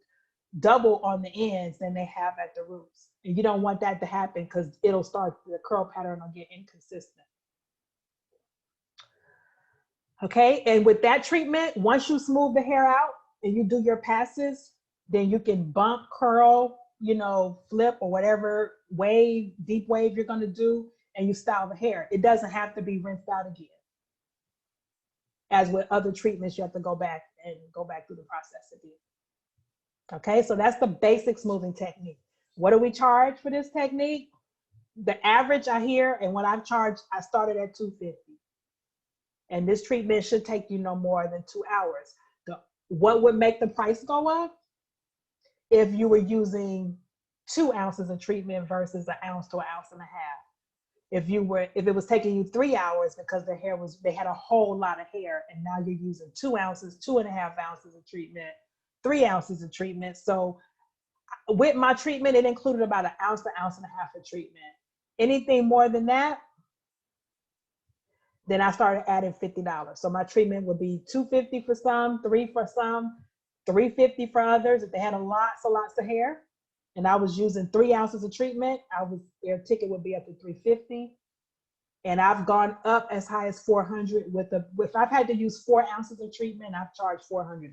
double on the ends than they have at the roots. And you don't want that to happen because it'll start, the curl pattern will get inconsistent. Okay, and with that treatment, once you smooth the hair out and you do your passes, then you can bump, curl, you know, flip or whatever wave, deep wave you're gonna do, and you style the hair. It doesn't have to be rinsed out again. As with other treatments, you have to go back through the process again. Okay, so that's the basic smoothing technique. What do we charge for this technique? The average I hear, and what I've charged, I started at $250. And this treatment should take you no more than 2 hours. What would make the price go up? If you were using 2 ounces of treatment versus 1 ounce to 1.5 ounces. If it was taking you 3 hours because they had a whole lot of hair, and now you're using 2 ounces, 2.5 ounces of treatment, 3 ounces of treatment. So with my treatment, it included about 1 ounce to 1.5 ounces of treatment. Anything more than that, then I started adding $50. So my treatment would be $250 for some, $3 for some, $350 for others. If they had lots of hair, and I was using 3 ounces of treatment, their ticket would be up to $350. And I've gone up as high as $400 if I've had to use 4 ounces of treatment, I've charged $400.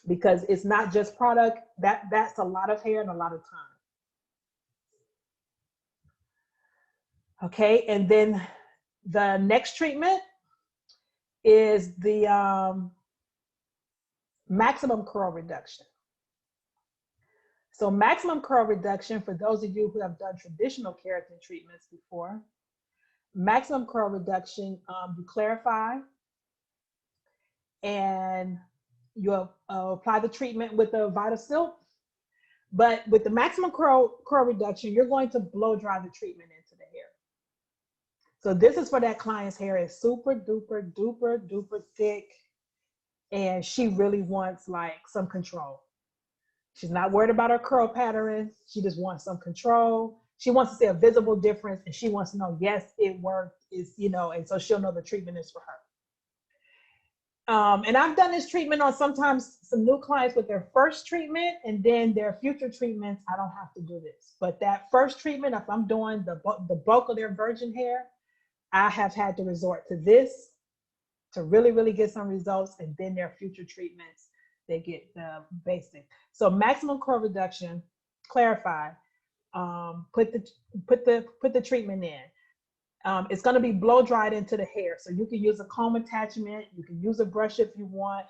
Because it's not just product, that's a lot of hair and a lot of time. Okay, and then the next treatment is the maximum curl reduction. So maximum curl reduction, for those of you who have done traditional keratin treatments before, maximum curl reduction, you clarify and you apply the treatment with the Vita Silk. But with the maximum curl reduction, you're going to blow dry the treatment into the hair. So this is for that client's hair is super duper duper duper thick, and she really wants like some control. She's not worried about her curl pattern. She just wants some control. She wants to see a visible difference, and she wants to know, yes, it worked, and so she'll know the treatment is for her. And I've done this treatment on sometimes some new clients with their first treatment, and then their future treatments, I don't have to do this. But that first treatment, if I'm doing the bulk of their virgin hair, I have had to resort to this to really, really get some results, and then their future treatments, they get the basic. So maximum curl reduction, clarify, put the treatment in. It's going to be blow dried into the hair. So you can use a comb attachment. You can use a brush if you want.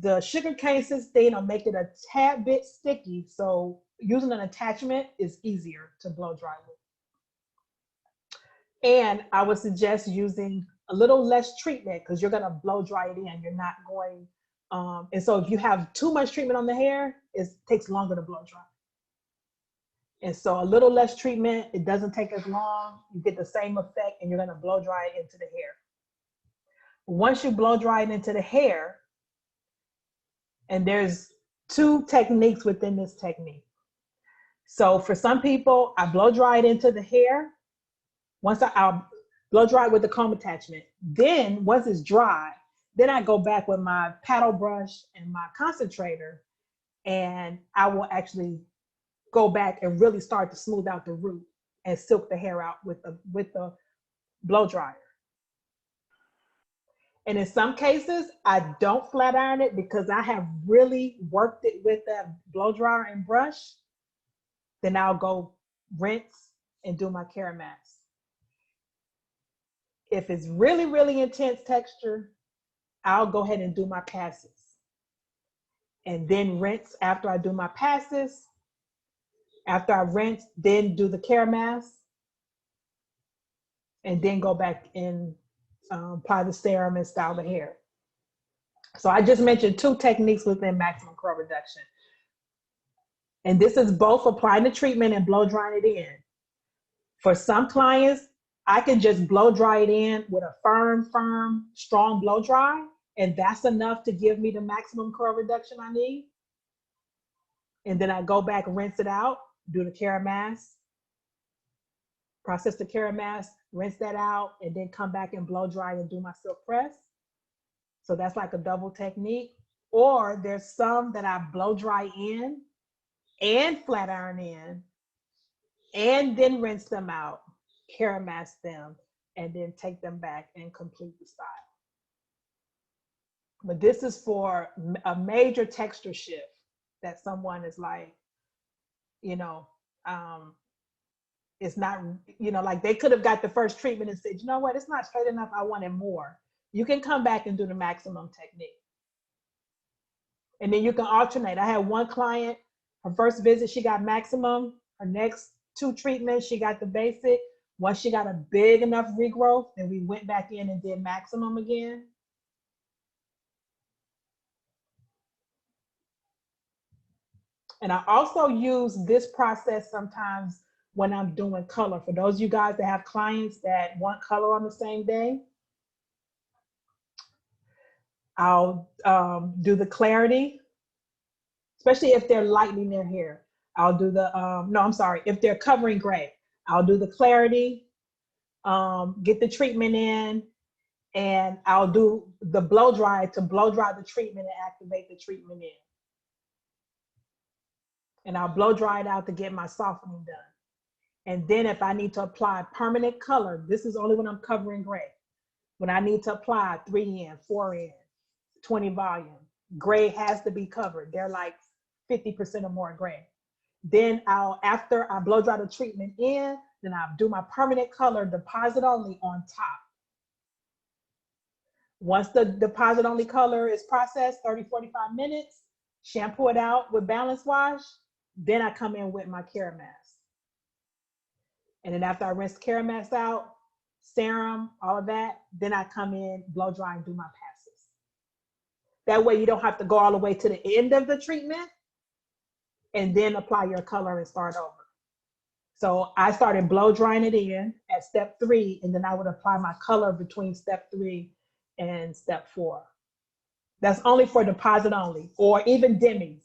The sugar cane sustain will make it a tad bit sticky. So using an attachment is easier to blow dry with. And I would suggest using a little less treatment because you're going to blow dry it in. You're not going, and so if you have too much treatment on the hair, it takes longer to blow dry. And so a little less treatment, it doesn't take as long. You get the same effect, and you're going to blow dry it into the hair. Once you blow dry it into the hair, and there's 2 techniques within this technique. So for some people, I blow dry it into the hair. Once I'll blow dry it with the comb attachment. Then once it's dry, then I go back with my paddle brush and my concentrator, and I will actually go back and really start to smooth out the root and silk the hair out with the blow dryer. And in some cases, I don't flat iron it because I have really worked it with that blow dryer and brush. Then I'll go rinse and do my care mask. If it's really, really intense texture, I'll go ahead and do my passes. And then rinse after I do my passes. After I rinse, then do the care mask. And then go back and apply the serum and style the hair. So I just mentioned 2 techniques within maximum curl reduction. And this is both applying the treatment and blow drying it in. For some clients, I can just blow dry it in with a firm, strong blow dry, and that's enough to give me the maximum curl reduction I need. And then I go back and rinse it out, do the care mask, process the care mask, rinse that out, and then come back and blow dry and do my silk press. So that's like a double technique. Or there's some that I blow dry in and flat iron in, and then rinse them out, care mask them, and then take them back and complete the style. But this is for a major texture shift that someone is like, you know, it's not, you know, like they could have got the first treatment and said, you know what, it's not straight enough, I wanted more. You can come back and do the maximum technique. And then you can alternate. I had one client, her first visit, she got maximum. Her next 2 treatments, she got the basic. Once she got a big enough regrowth, then we went back in and did maximum again. And I also use this process sometimes when I'm doing color. For those of you guys that have clients that want color on the same day, I'll do the clarity, especially if they're lightening their hair. I'll do the, if they're covering gray, I'll do the clarity, get the treatment in, and I'll do the blow dry to blow dry the treatment and activate the treatment in. And I'll blow dry it out to get my softening done. And then if I need to apply permanent color, this is only when I'm covering gray. When I need to apply 3N, 4N, 20 volume, gray has to be covered. They're like 50% or more gray. Then after I blow dry the treatment in, then I'll do my permanent color deposit only on top. Once the deposit only color is processed, 30, 45 minutes, shampoo it out with balance wash, then I come in with my care mask. And then after I rinse the care mask out, serum, all of that, then I come in, blow dry and do my passes. That way you don't have to go all the way to the end of the treatment and then apply your color and start over. So I started blow drying it in at step 3, and then I would apply my color between step 3 and step 4. That's only for deposit only, or even demis.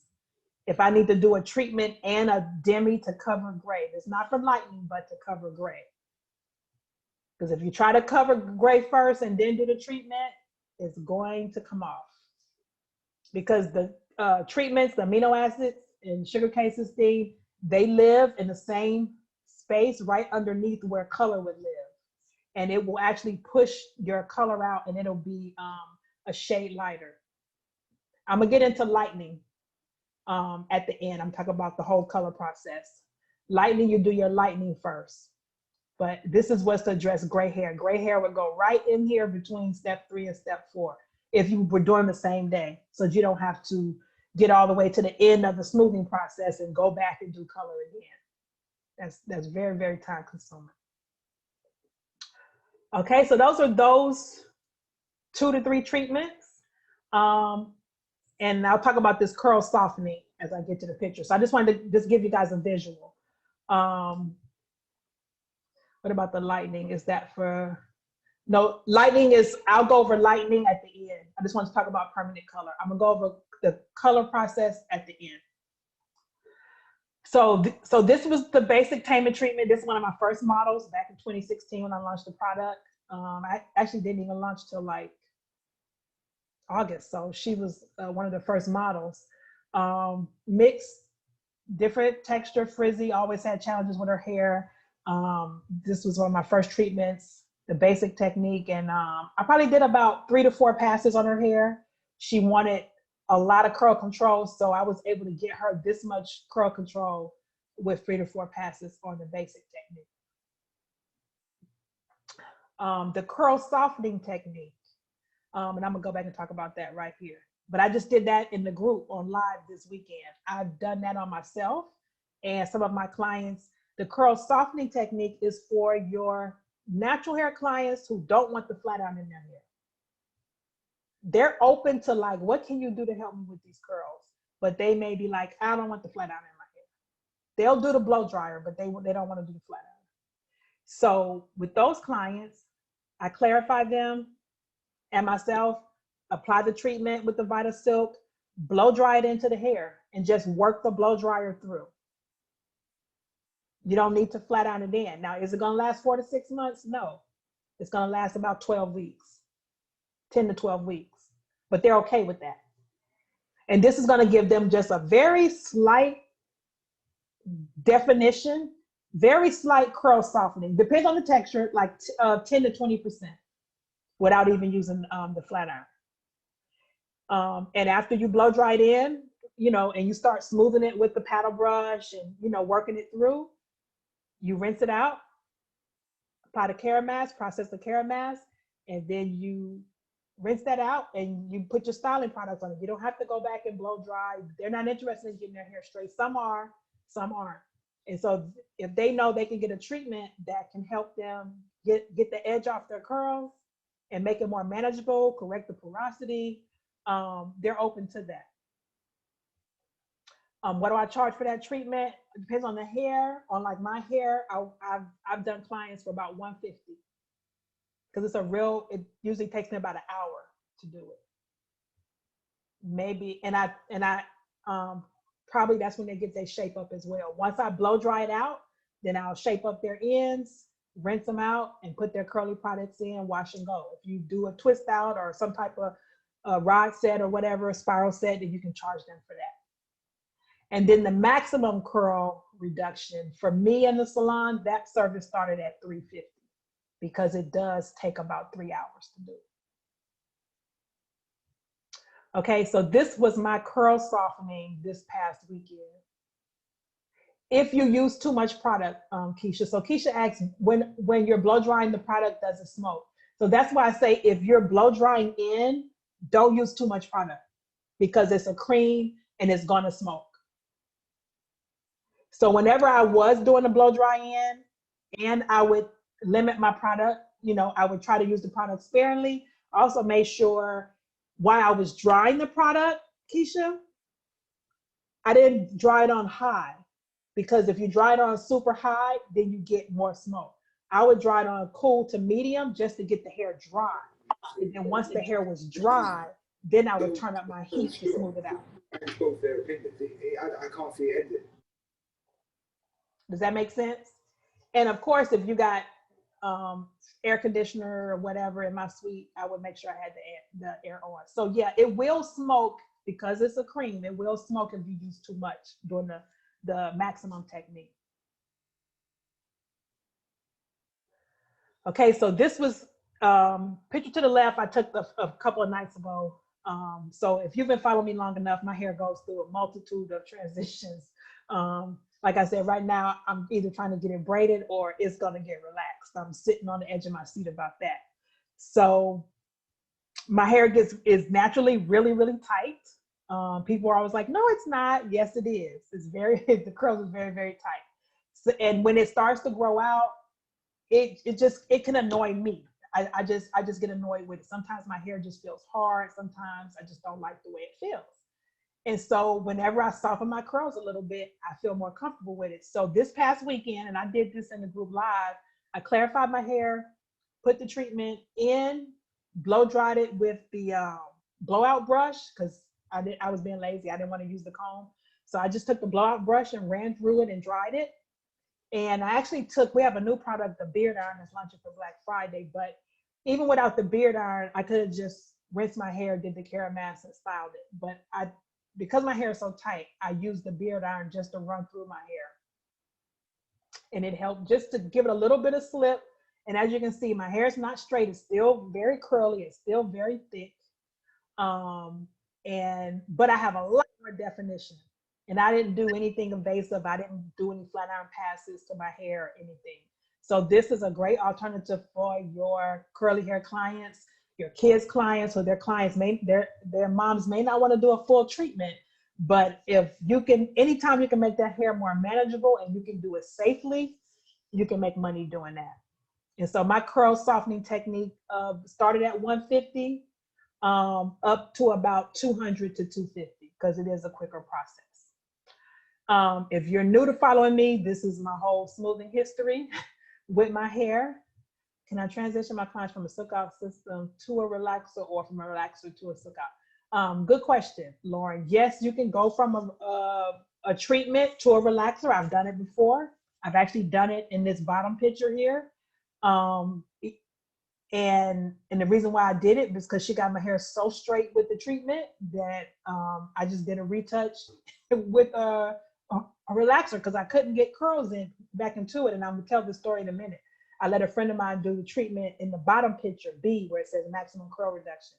If I need to do a treatment and a demi to cover gray, it's not for lightening, but to cover gray. Because if you try to cover gray first and then do the treatment, it's going to come off. Because the treatments, the amino acids and sugar cases, they live in the same space right underneath where color would live. And it will actually push your color out, and it'll be a shade lighter. I'm gonna get into lightening at the end. I'm talking about the whole color process. Lightening, you do your lightening first. But this is what's to address gray hair. Gray hair would go right in here between step 3 and step 4 if you were doing the same day. So you don't have to get all the way to the end of the smoothing process and go back and do color again. That's very, very time consuming. Okay, so those are those 2 to 3 treatments. And I'll talk about this curl softening as I get to the picture. So I just wanted to just give you guys a visual. What about the lightening? Is that for, no, lightening is, I'll go over lightening at the end. I just want to talk about permanent color. I'm gonna go over the color process at the end. So this was the basic Tamer treatment. This is one of my first models back in 2016 when I launched the product. I actually didn't even launch till like August. So she was one of the first models. Mixed, different texture, frizzy, always had challenges with her hair. This was one of my first treatments. the basic technique. And I probably did about 3 to 4 passes on her hair. She wanted a lot of curl control, so I was able to get her this much curl control with 3 to 4 passes on the basic technique. The curl softening technique, and I'm gonna go back and talk about that right here. But I just did that in the group on live this weekend. I've done that on myself and some of my clients. The curl softening technique is for your natural hair clients who don't want the flat iron in their hair. They're open to like, what can you do to help me with these curls? But they may be like, I don't want the flat iron in my hair. They'll do the blow dryer, but they don't want to do the flat iron. So with those clients, I clarify them and myself, apply the treatment with the Vita Silk, blow dry it into the hair, and just work the blow dryer through. You don't need to flat iron it in. Now, is it going to last 4 to 6 months? No. It's going to last about 12 weeks, 10 to 12 weeks. But they're okay with that. And this is going to give them just a very slight definition, very slight curl softening. Depends on the texture, like 10 to 20%, without even using the flat iron. And after you blow dry it in, you know, and you start smoothing it with the paddle brush and, you know, working it through, you rinse it out, apply the Cara mask, process the Cara mask, and then you rinse that out and you put your styling products on it. You don't have to go back and blow dry. They're not interested in getting their hair straight. Some are, some aren't. And so if they know they can get a treatment that can help them get the edge off their curls and make it more manageable, correct the porosity, they're open to that. What do I charge for that treatment? It depends on the hair. On like my hair, I've done clients for about $150 because it usually takes me about an hour to do it. Maybe, and I probably that's when they get their shape up as well. Once I blow dry it out, then I'll shape up their ends, rinse them out, and put their curly products in, wash and go. If you do a twist out or some type of rod set or whatever, a spiral set, then you can charge them for that. And then the maximum curl reduction for me in the salon, that service started at $350 because it does take about 3 hours to do. Okay, so this was my curl softening this past weekend. If you use too much product, Keisha. So Keisha asks, when you're blow drying the product, does it smoke? So that's why I say if you're blow drying in, don't use too much product because it's a cream and it's gonna smoke. So whenever I was doing the blow dry in and I would limit my product, you know, I would try to use the product sparingly. I also made sure while I was drying the product, Keisha, I didn't dry it on high because if you dry it on super high, then you get more smoke. I would dry it on cool to medium just to get the hair dry. And then once the hair was dry, then I would turn up my heat to smooth it out. I can't see it ending. Does that make sense? And of course, if you got air conditioner or whatever in my suite, I would make sure I had the air on. So yeah, it will smoke because it's a cream. It will smoke if you use too much during the maximum technique. Okay, so this was picture to the left. I took a couple of nights ago. So if you've been following me long enough, my hair goes through a multitude of transitions. Like I said, right now, I'm either trying to get it braided or it's gonna get relaxed. I'm sitting on the edge of my seat about that. So my hair is naturally really, really tight. People are always like, no, it's not. Yes, it is. It's the curls is very, very tight. So, and when it starts to grow out, it can annoy me. I just get annoyed with it. Sometimes my hair just feels hard. Sometimes I just don't like the way it feels. And so whenever I soften my curls a little bit, I feel more comfortable with it. So this past weekend, and I did this in the group live, I clarified my hair, put the treatment in, blow dried it with the blowout brush because I was being lazy. I didn't want to use the comb. So I just took the blowout brush and ran through it and dried it. And I actually we have a new product, the beard iron that's launching for Black Friday. But even without the beard iron, I could have just rinsed my hair, did the Cara mask and styled it. But because my hair is so tight, I used the beard iron just to run through my hair. And it helped just to give it a little bit of slip And as you can see, my hair is not straight. It's still very curly. It's still very thick. But I have a lot more definition. And I didn't do anything invasive. I didn't do any flat iron passes to my hair or anything. So this is a great alternative for your curly hair clients, your kids' clients, or their clients their moms may not want to do a full treatment. But if you can, anytime you can make that hair more manageable and you can do it safely, you can make money doing that. And so my curl softening technique started at 150 up to about 200 to 250 because it is a quicker process. If you're new to following me, this is my whole smoothing history with my hair. Can I transition my clients from a SilkOut system to a relaxer or from a relaxer to a SilkOut? Good question, Lauren. Yes, you can go from a treatment to a relaxer. I've done it before. I've actually done it in this bottom picture here. And the reason why I did it was because she got my hair so straight with the treatment that I just did a retouch with a relaxer because I couldn't get curls back into it. And I'm gonna tell the story in a minute. I let a friend of mine do the treatment in the bottom picture, B, where it says maximum curl reduction.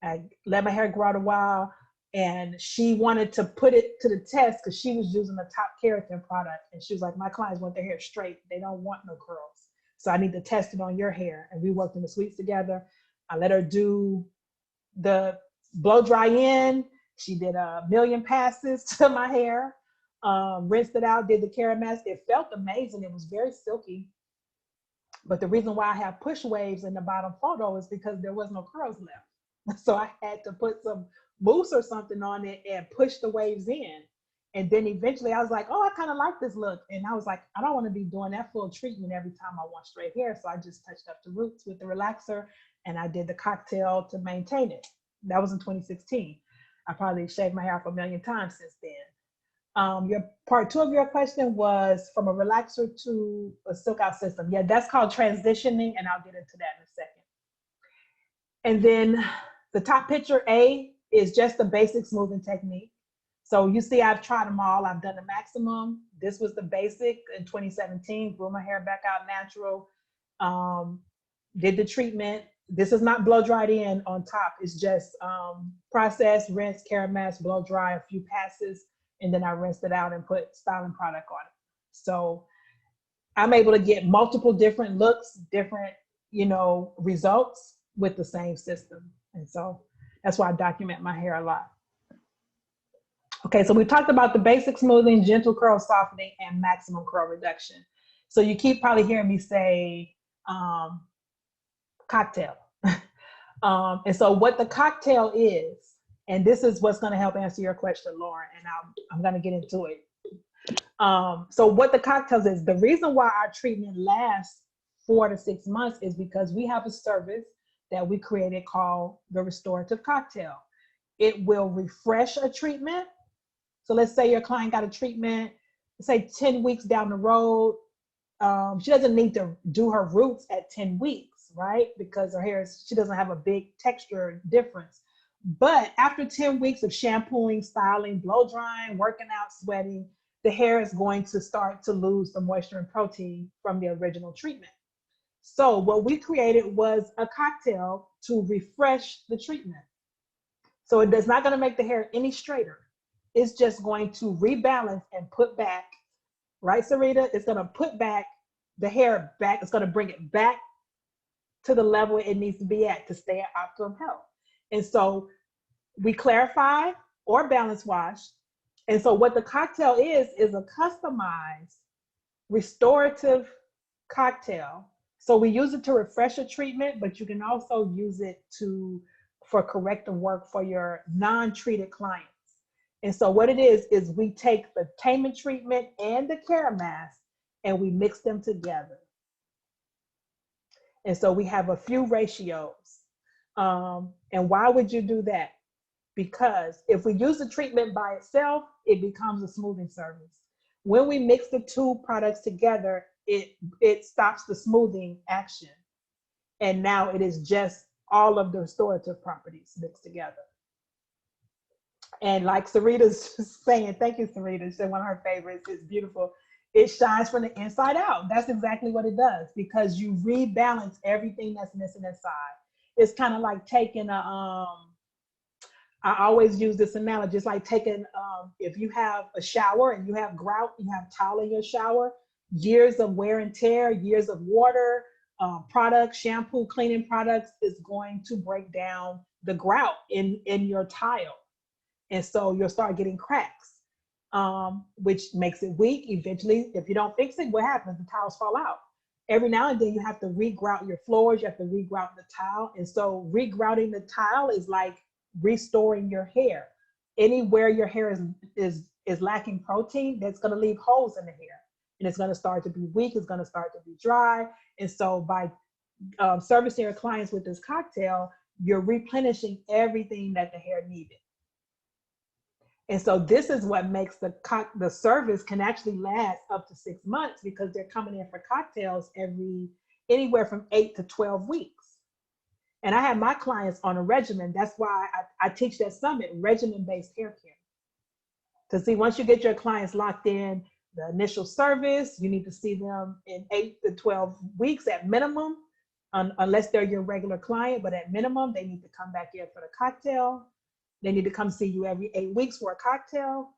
I let my hair grow out a while, and she wanted to put it to the test because she was using a top keratin product. And she was like, my clients want their hair straight. They don't want no curls. So I need to test it on your hair. And we worked in the suites together. I let her do the blow dry in. She did 1,000,000 passes to my hair, rinsed it out, did the Kera mask. It felt amazing. It was very silky. But the reason why I have push waves in the bottom photo is because there was no curls left. So I had to put some mousse or something on it and push the waves in. And then eventually I was like, oh, I kind of like this look. And I was like, I don't want to be doing that full treatment every time I want straight hair. So I just touched up the roots with the relaxer and I did the cocktail to maintain it. That was in 2016. I probably shaved my hair off 1,000,000 times since then. Your part 2 of your question was from a relaxer to a SilkOut system. Yeah, that's called transitioning, and I'll get into that in a second. And then the top picture, A, is just the basic smoothing technique. So you see I've tried them all. I've done the maximum. This was the basic in 2017, grew my hair back out natural, did the treatment. This is not blow dried in on top. It's just process, rinse, Kera mask, blow dry, a few passes, and then I rinsed it out and put styling product on it. So I'm able to get multiple different looks, different, results with the same system. And so that's why I document my hair a lot. Okay, so we talked about the basic smoothing, gentle curl softening, and maximum curl reduction. So you keep probably hearing me say cocktail. And so what the cocktail is, and this is what's going to help answer your question, Lauren, and I'm going to get into it. So what the cocktails is, the reason why our treatment lasts 4 to 6 months is because we have a service that we created called the restorative cocktail. It will refresh a treatment. So let's say your client got a treatment, say 10 weeks down the road. She doesn't need to do her roots at 10 weeks, right? Because her hair, she doesn't have a big texture difference. But after 10 weeks of shampooing, styling, blow drying, working out, sweating, the hair is going to start to lose the moisture and protein from the original treatment. So what we created was a cocktail to refresh the treatment. So it's not going to make the hair any straighter. It's just going to rebalance and put back, right, Sarita? It's going to put back the hair back. It's going to bring it back to the level it needs to be at to stay at optimum health. And so we clarify or balance wash. And so what the cocktail is a customized restorative cocktail. So we use it to refresh a treatment, but you can also use it for corrective work for your non-treated clients. And so what it is we take the Tainment treatment and the Kera mask and we mix them together. And so we have a few ratios. And why would you do that? Because if we use the treatment by itself, it becomes a smoothing service. When we mix the two products together, it stops the smoothing action. And now it is just all of the restorative properties mixed together. And like Sarita's saying, thank you, Sarita, she said one of her favorites, it's beautiful. It shines from the inside out. That's exactly what it does, because you rebalance everything that's missing inside. It's kind of like taking I always use this analogy. It's like taking, if you have a shower and you have grout, you have towel in your shower, years of wear and tear, years of water, products, shampoo, cleaning products is going to break down the grout in your tile. And so you'll start getting cracks, which makes it weak. Eventually, if you don't fix it, what happens? The tiles fall out. Every now and then you have to regrout your floors, you have to regrout the tile. And so regrouting the tile is like restoring your hair. Anywhere your hair is lacking protein, that's going to leave holes in the hair, and it's going to start to be weak, it's going to start to be dry. And so by servicing your clients with this cocktail, you're replenishing everything that the hair needed. And so this is what makes the service can actually last up to 6 months, because they're coming in for cocktails anywhere from 8 to 12 weeks. And I have my clients on a regimen. That's why I teach that summit, regimen-based hair care. To see, once you get your clients locked in, the initial service, you need to see them in 8 to 12 weeks at minimum, unless they're your regular client, but at minimum, they need to come back in for the cocktail. They need to come see you every 8 weeks for a cocktail.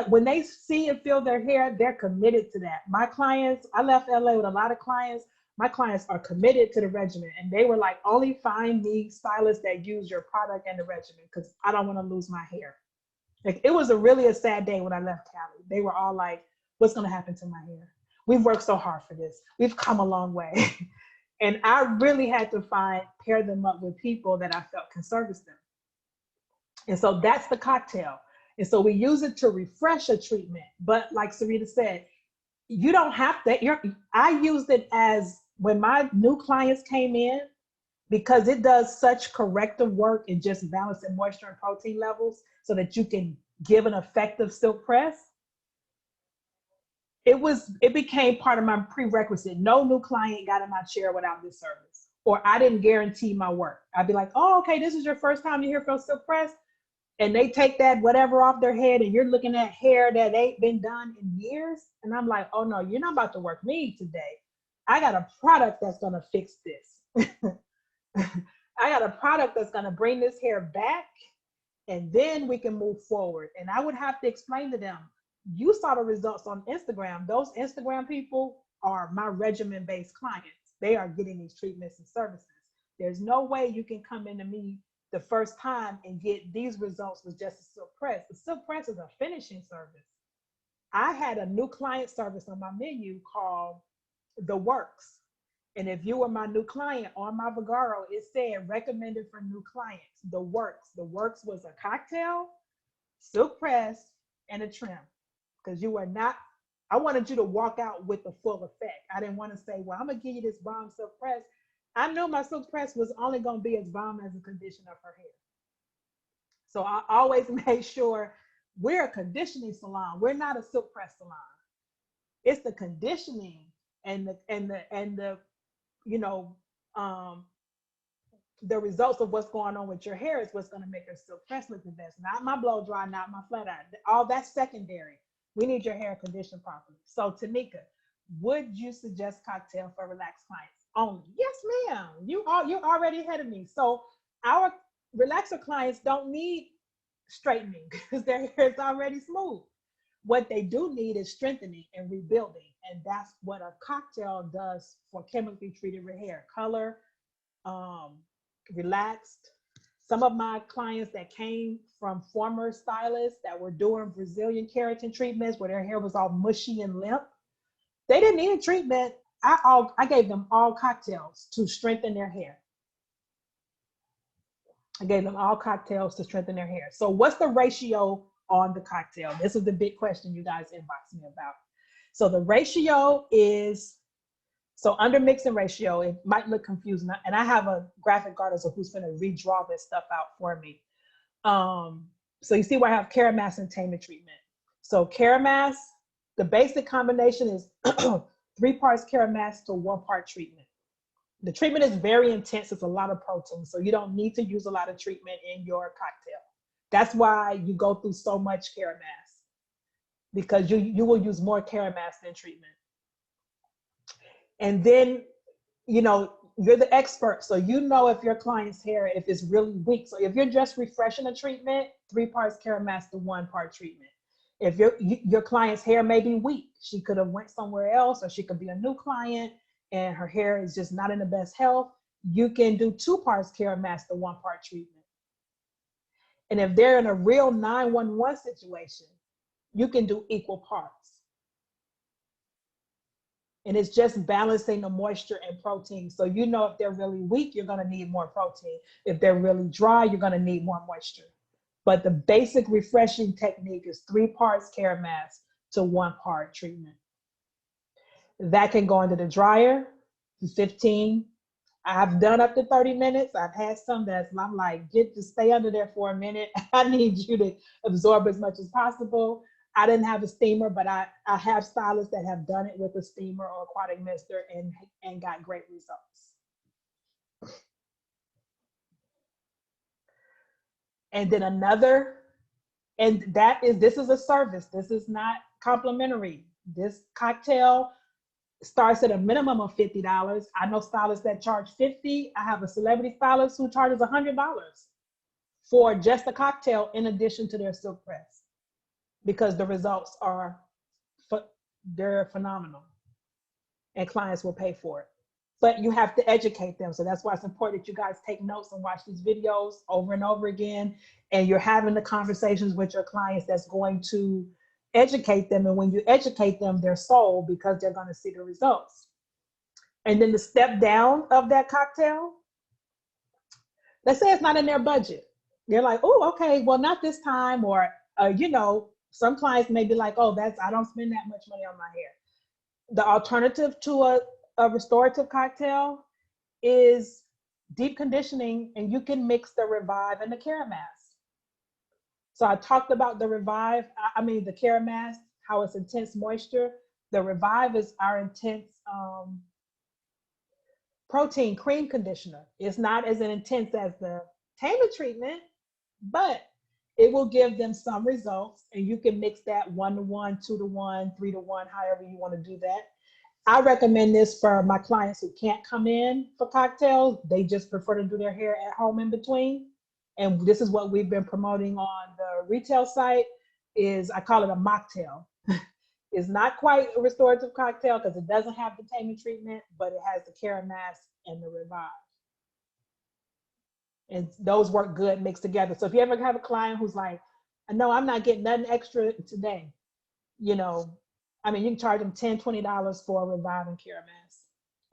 When they see and feel their hair, they're committed to that. My clients, I left LA with a lot of clients. My clients are committed to the regimen, and they were like, only find me stylists that use your product and the regimen, because I don't want to lose my hair. Like, it was really a sad day when I left Cali. They were all like, what's going to happen to my hair? We've worked so hard for this. We've come a long way. And I really had to pair them up with people that I felt can service them. And so that's the cocktail. And so we use it to refresh a treatment. But like Sarita said, you don't have to. I used it as when my new clients came in, because it does such corrective work in just balancing moisture and protein levels so that you can give an effective silk press. It became part of my prerequisite. No new client got in my chair without this service, or I didn't guarantee my work. I'd be like, oh, okay, this is your first time you hear from silk press. And they take that whatever off their head, and you're looking at hair that ain't been done in years. And I'm like, oh no, you're not about to work me today. I got a product that's gonna fix this. I got a product that's gonna bring this hair back, and then we can move forward. And I would have to explain to them, you saw the results on Instagram. Those Instagram people are my regimen-based clients. They are getting these treatments and services. There's no way you can come into me the first time and get these results with just a silk press. The silk press is a finishing service. I had a new client service on my menu called The Works. And if you were my new client on my Vagaro, it said recommended for new clients, The Works. The Works was a cocktail, silk press, and a trim. Because I wanted you to walk out with the full effect. I didn't want to say, well, I'm gonna give you this bomb silk press. I knew my silk press was only gonna be as bomb as the condition of her hair. So I always made sure we're a conditioning salon. We're not a silk press salon. It's the conditioning and the the results of what's going on with your hair is what's gonna make your silk press look the best. Not my blow dry, not my flat iron. All that's secondary. We need your hair conditioned properly. So Tanika, would you suggest cocktail for relaxed clients only? Yes, ma'am. You're already ahead of me. So our relaxer clients don't need straightening because their hair is already smooth. What they do need is strengthening and rebuilding. And that's what a cocktail does for chemically treated hair. Color, relaxed. Some of my clients that came from former stylists that were doing Brazilian keratin treatments where their hair was all mushy and limp, they didn't need a treatment. I gave them all cocktails to strengthen their hair. I gave them all cocktails to strengthen their hair. So what's the ratio on the cocktail? This is the big question you guys inboxed me about. So the ratio is, so under mix and ratio, it might look confusing. And I have a graphic artist who's going to redraw this stuff out for me. So you see where I have Keramass and Tamer treatment. So Keramass, the basic combination is 3 parts Keramass to 1 part treatment. The treatment is very intense. It's a lot of protein. So you don't need to use a lot of treatment in your cocktail. That's why you go through so much Keramass. because you will use more care mask than treatment. And then, you know, you're the expert, so you know if your client's hair, if it's really weak. So if you're just refreshing a treatment, 3 parts care mask to 1 part treatment. If your client's hair may be weak, she could have went somewhere else, or she could be a new client and her hair is just not in the best health, you can do 2 parts care mask to 1 part treatment. And if they're in a real 911 situation, you can do equal parts. And it's just balancing the moisture and protein. So you know if they're really weak, you're gonna need more protein. If they're really dry, you're gonna need more moisture. But the basic refreshing technique is 3 parts care mask to 1 part treatment. That can go into the dryer for 15. I've done up to 30 minutes. I've had some that's, I'm like, to stay under there for a minute. I need you to absorb as much as possible. I didn't have a steamer, but I have stylists that have done it with a steamer or aquatic mister and got great results. And then this is a service. This is not complimentary. This cocktail starts at a minimum of $50. I know stylists that charge $50. I have a celebrity stylist who charges $100 for just a cocktail in addition to their silk press, because the results they're phenomenal and clients will pay for it. But you have to educate them. So that's why it's important that you guys take notes and watch these videos over and over again. And you're having the conversations with your clients that's going to educate them. And when you educate them, they're sold because they're going to see the results. And then the step down of that cocktail, let's say it's not in their budget. They're like, oh, okay, well, not this time. Or, you know, some clients may be like, oh, I don't spend that much money on my hair. The alternative to a restorative cocktail is deep conditioning, and you can mix the Revive and the Care Mask. So I talked about the Revive, the Care Mask, how it's intense moisture. The Revive is our intense protein cream conditioner. It's not as intense as the Tamer treatment, but it will give them some results, and you can mix that 1-to-1, 2-to-1, 3-to-1, however you want to do that. I recommend this for my clients who can't come in for cocktails. They just prefer to do their hair at home in between. And this is what we've been promoting on the retail site, is I call it a mocktail. It's not quite a restorative cocktail because it doesn't have the Tamer treatment, but it has the Care Mask and the Revive. And those work good mixed together. So if you ever have a client who's like, no, I'm not getting nothing extra today, you know, you can charge them $10, $20 for a Revive and Care Mask.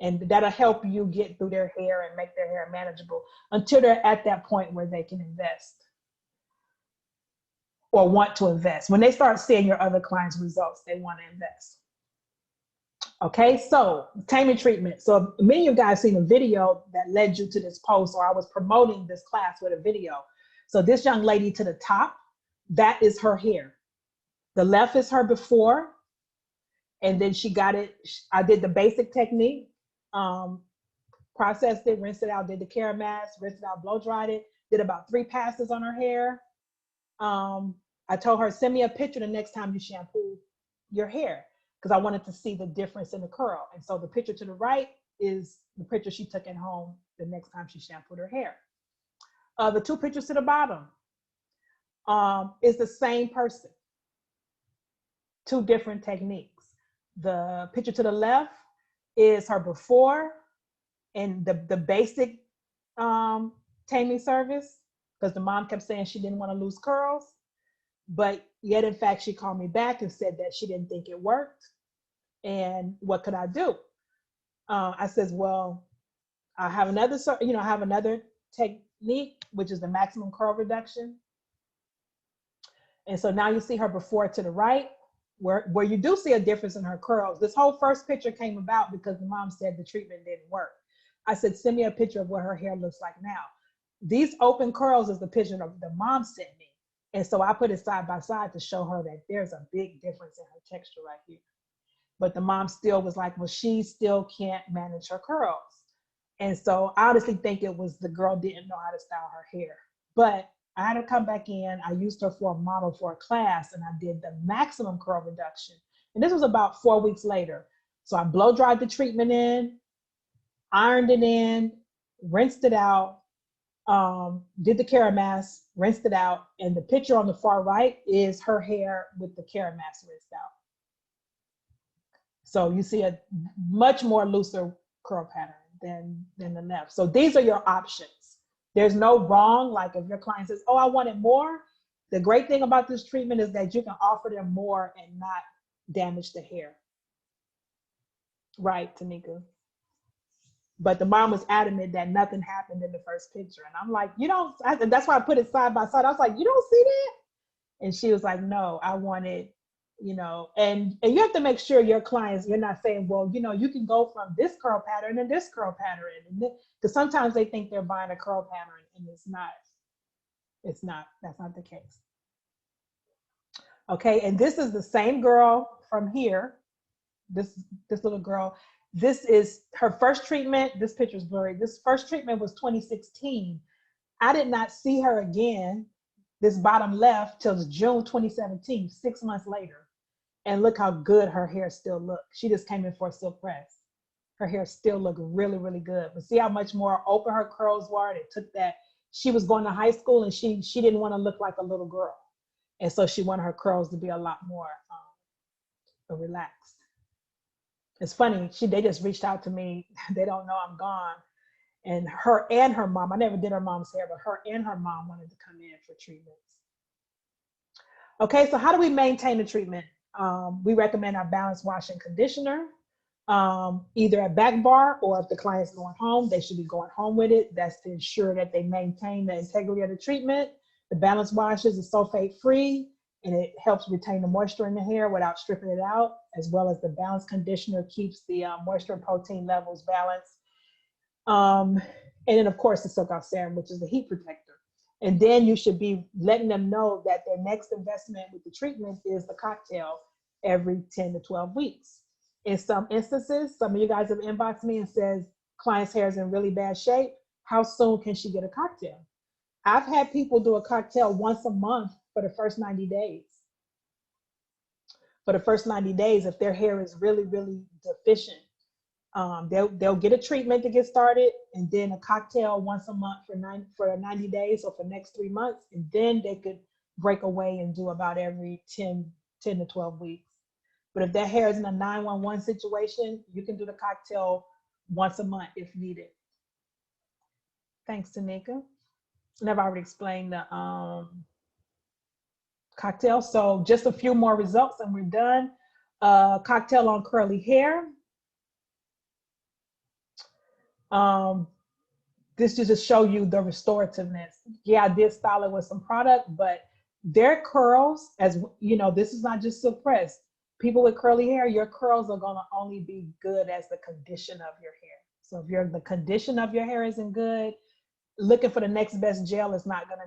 And that'll help you get through their hair and make their hair manageable until they're at that point where they can invest or want to invest. When they start seeing your other clients' results, they want to invest. Okay, so Tamer treatment. So many of you guys seen a video that led you to this post, or I was promoting this class with a video. So this young lady to the top, that is her hair. The left is her before, and then she got it. I did the basic technique, processed it, rinsed it out, did the Care Mask, rinsed it out, blow dried it, did about 3 passes on her hair. I told her, send me a picture the next time you shampoo your hair, because I wanted to see the difference in the curl. And so the picture to the right is the picture she took at home the next time she shampooed her hair. The 2 pictures to the bottom is the same person, 2 different techniques. The picture to the left is her before and the basic taming service, because the mom kept saying she didn't want to lose curls, but yet in fact she called me back and said that she didn't think it worked, and what could I do? I says, well, I have another technique, which is the maximum curl reduction. And so now you see her before to the right, where you do see a difference in her curls. This whole first picture came about because the mom said the treatment didn't work. I said, send me a picture of what her hair looks like now. These open curls is the picture of the mom sent me. And so I put it side by side to show her that there's a big difference in her texture right here. But the mom still was like, well, she still can't manage her curls. And so I honestly think it was the girl didn't know how to style her hair. But I had her come back in. I used her for a model for a class, and I did the maximum curl reduction. And this was about 4 weeks later. So I blow dried the treatment in, ironed it in, rinsed it out, did the Keramask, rinsed it out. And the picture on the far right is her hair with the Keramask rinsed out. So you see a much more looser curl pattern than the left. So these are your options. There's no wrong. Like if your client says, oh, I wanted more, the great thing about this treatment is that you can offer them more and not damage the hair. Right, Tanika? But the mom was adamant that nothing happened in the first picture. And I'm like, you don't, that's why I put it side by side. I was like, you don't see that? And she was like, no, I wanted, you know, and you have to make sure your clients, you're not saying, well, you know, you can go from this curl pattern and this curl pattern. Because sometimes they think they're buying a curl pattern and it's not, that's not the case. Okay, and this is the same girl from here. This little girl. This is her first treatment. This picture's blurry. This first treatment was 2016. I did not see her again, this bottom left, till June 2017, 6 months later. And look how good her hair still looked. She just came in for a silk press. Her hair still looked really, really good. But see how much more open her curls were? It took that. She was going to high school and she didn't want to look like a little girl. And so she wanted her curls to be a lot more relaxed. It's funny, they just reached out to me. They don't know I'm gone. And her mom, I never did her mom's hair, but her and her mom wanted to come in for treatments. Okay, so how do we maintain the treatment? We recommend our balance wash and conditioner, either at back bar, or if the client's going home, they should be going home with it. That's to ensure that they maintain the integrity of the treatment. The balance wash is sulfate free, and it helps retain the moisture in the hair without stripping it out, as well as the balance conditioner keeps the moisture and protein levels balanced. And then of course the SilkOut serum, which is the heat protector. And then you should be letting them know that their next investment with the treatment is the cocktail every 10 to 12 weeks. In some instances, some of you guys have inboxed me and says, client's hair is in really bad shape. How soon can she get a cocktail? I've had people do a cocktail once a month for the first 90 days. For the first 90 days, if their hair is really, really deficient, they'll get a treatment to get started, and then a cocktail once a month for 90 days, or for next 3 months, and then they could break away and do about every 10 to 12 weeks. But if their hair is in a 911 situation, you can do the cocktail once a month if needed. Thanks, Tanika. And I've already explained the cocktail. So just a few more results and we're done. Cocktail on curly hair. This just to show you the restorativeness. Yeah, I did style it with some product, but their curls, as you know, this is not just silk press. People with curly hair, your curls are gonna only be good as the condition of your hair. So if the condition of your hair isn't good, looking for the next best gel is not gonna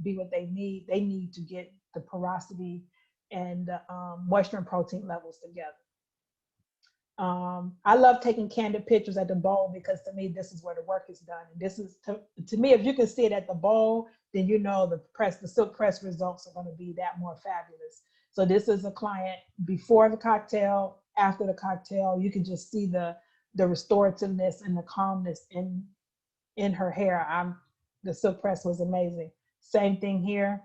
be what they need. They need to get the porosity and moisture and protein levels together. I love taking candid pictures at the bowl, because to me, this is where the work is done. And this is, to me, if you can see it at the bowl, then you know the silk press results are going to be that more fabulous. So this is a client before the cocktail, after the cocktail. You can just see the restorativeness and the calmness in her hair. The silk press was amazing. Same thing here,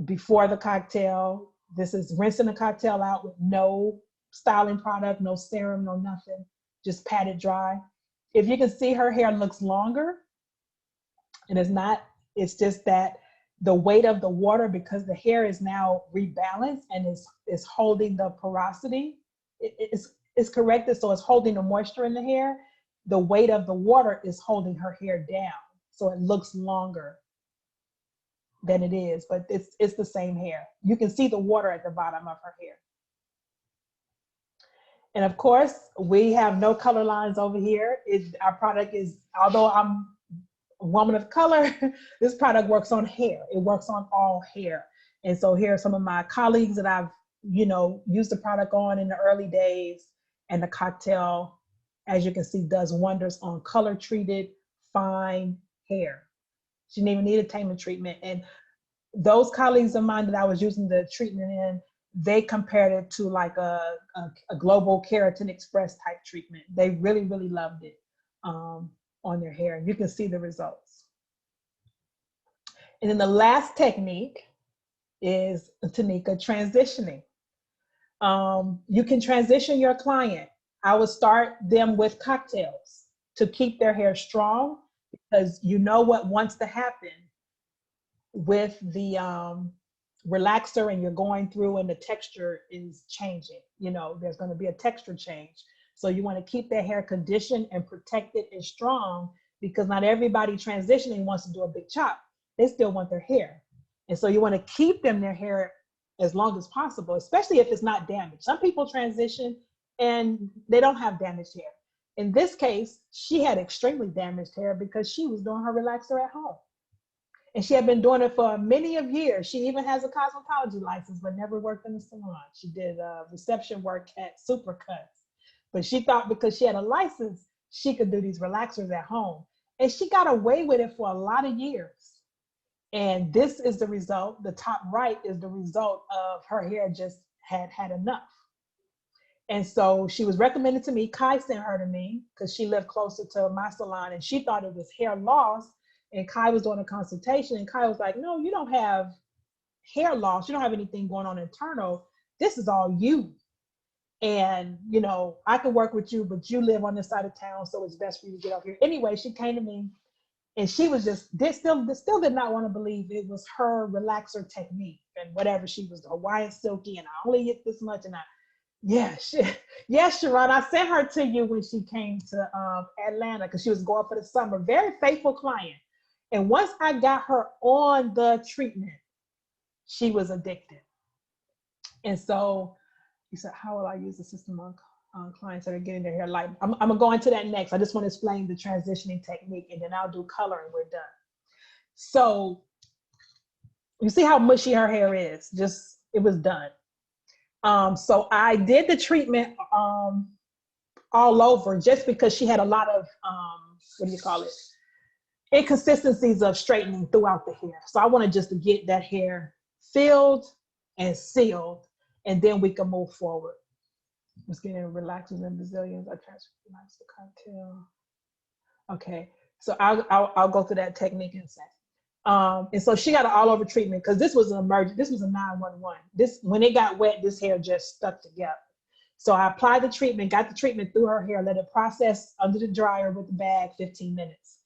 before the cocktail. This is rinsing the cocktail out with no styling product, no serum, no nothing, just pat it dry. If you can see, her hair looks longer, and it's just that the weight of the water, because the hair is now rebalanced and is holding the porosity, it's corrected, so it's holding the moisture in the hair. The weight of the water is holding her hair down, so it looks longer than it is, but it's the same hair. You can see the water at the bottom of her hair. And of course, we have no color lines over here. Our product is, although I'm a woman of color, this product works on hair. It works on all hair. And so here are some of my colleagues that I've, used the product on in the early days. And the cocktail, as you can see, does wonders on color treated, fine hair. She didn't even need a tamer treatment. And those colleagues of mine that I was using the treatment in, they compared it to like a global keratin express type treatment. They really, really loved it on their hair. You can see the results. And then the last technique is, Tanika, transitioning. You can transition your client. I would start them with cocktails to keep their hair strong, because you know what wants to happen with the relaxer, and you're going through and the texture is changing. You know, there's going to be a texture change. So you want to keep their hair conditioned and protected and strong, because not everybody transitioning wants to do a big chop. They still want their hair. And so you want to keep them their hair as long as possible, especially if it's not damaged. Some people transition and they don't have damaged hair. In this case, she had extremely damaged hair because she was doing her relaxer at home. And she had been doing it for many of years. She even has a cosmetology license, but never worked in a salon. She did reception work at Supercuts. But she thought because she had a license, she could do these relaxers at home. And she got away with it for a lot of years. And this is the result. The top right is the result of her hair just had enough. And so she was recommended to me. Kai sent her to me because she lived closer to my salon, and she thought it was hair loss. And Kai was doing a consultation, and Kai was like, no, you don't have hair loss. You don't have anything going on internal. This is all you. And, you know, I can work with you, but you live on this side of town, so it's best for you to get up here. Anyway, she came to me, and she was just, still did not want to believe it was her relaxer technique and whatever. She was Hawaiian silky, and I only get this much. And yes, Sharon, I sent her to you when she came to Atlanta, because she was going for the summer. Very faithful client. And once I got her on the treatment, she was addicted. And so you said, how will I use the system on clients that are getting their hair light? I'm going to go into that next. I just want to explain the transitioning technique, and then I'll do color and we're done. So you see how mushy her hair is. Just, it was done. So I did the treatment all over, just because she had a lot of, inconsistencies of straightening throughout the hair. So I wanted just to get that hair filled and sealed, and then we can move forward. Let's get into relaxers and Brazilians. I transfer the cocktail. Okay, so I'll go through that technique in a second. And so she got an all over treatment, because this was an emergency. This was a 911. When it got wet, this hair just stuck together. So I applied the treatment, got the treatment through her hair, let it process under the dryer with the bag, 15 minutes.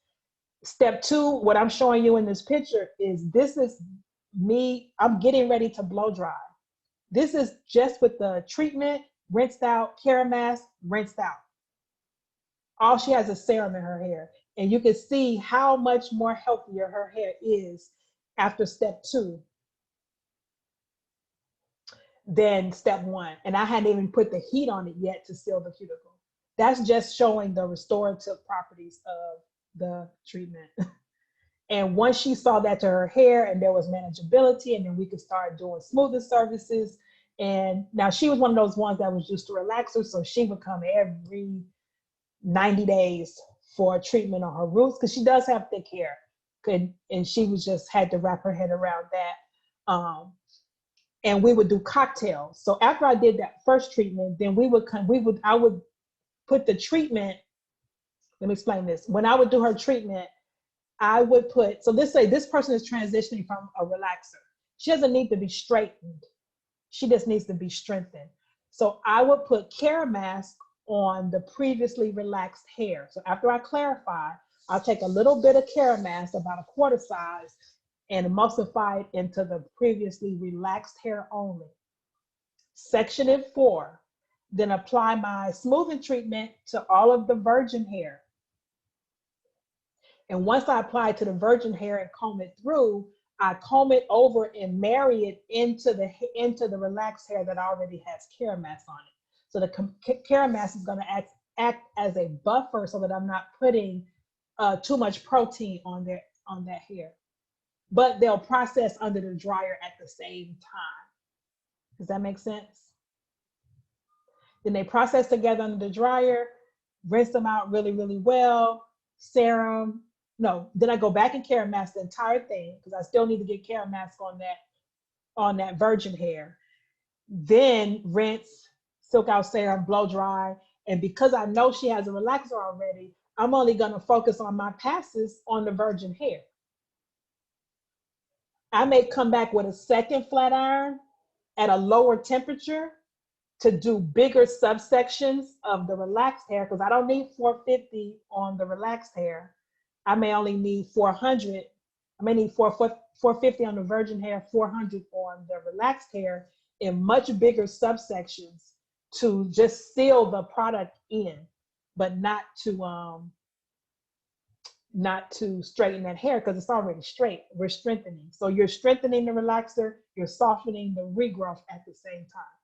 Step 2, what I'm showing you in this picture this is me, I'm getting ready to blow dry. This is just with the treatment, rinsed out, Kera mask, rinsed out. All she has is serum in her hair. And you can see how much more healthier her hair is after step 2 than step 1. And I hadn't even put the heat on it yet to seal the cuticle. That's just showing the restorative properties of the treatment. And once she saw that to her hair, and there was manageability, and then we could start doing smoothing services. And now she was one of those ones that was used to relaxers, so she would come every 90 days for a treatment on her roots, because she does have thick hair. And she was just had to wrap her head around that. And we would do cocktails. So after I did that first treatment, then I would put the treatment. Let me explain this. When I would do her treatment, I would put, so let's say this person is transitioning from a relaxer. She doesn't need to be straightened. She just needs to be strengthened. So I would put Kera mask on the previously relaxed hair. So after I clarify, I'll take a little bit of Kera mask, about a quarter size, and emulsify it into the previously relaxed hair only. Section it 4, then apply my smoothing treatment to all of the virgin hair. And once I apply it to the virgin hair and comb it through, I comb it over and marry it into the relaxed hair that already has Kera mask on it. So the Kera mask is going to act as a buffer, so that I'm not putting too much protein on that hair. But they'll process under the dryer at the same time. Does that make sense? Then they process together under the dryer, rinse them out really, really well, serum, No, then I go back and care mask the entire thing because I still need to get care mask on that virgin hair. Then rinse, SilkOut serum, blow dry. And because I know she has a relaxer already, I'm only gonna focus on my passes on the virgin hair. I may come back with a second flat iron at a lower temperature to do bigger subsections of the relaxed hair, because I don't need 450 on the relaxed hair. I may only need 400. I may need 450 on the virgin hair, 400 on the relaxed hair in much bigger subsections to just seal the product in, but not to straighten that hair because it's already straight. We're strengthening. So you're strengthening the relaxer, you're softening the regrowth at the same time.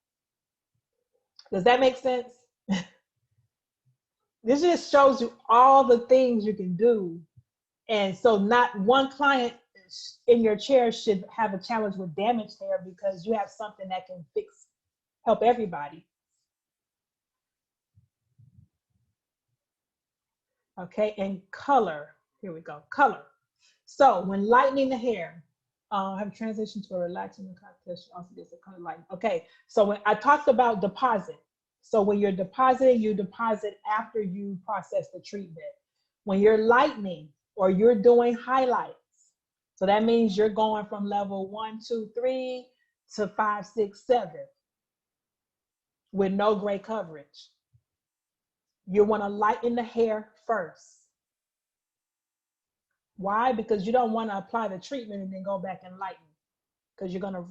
Does that make sense? This just shows you all the things you can do. And so not one client in your chair should have a challenge with damaged hair because you have something that can help everybody. Okay, and color. Here we go, color. So when lightening the hair, I have transitioned to a relaxing cocktail. Also gets a color lighten. Okay, so when I talked about deposit. So when you're depositing, you deposit after you process the treatment. When you're lightening or you're doing highlights, so that means you're going from level 1, 2, 3 to 5, 6, 7 with no gray coverage. You want to lighten the hair first. Why? Because you don't want to apply the treatment and then go back and lighten, because you're going to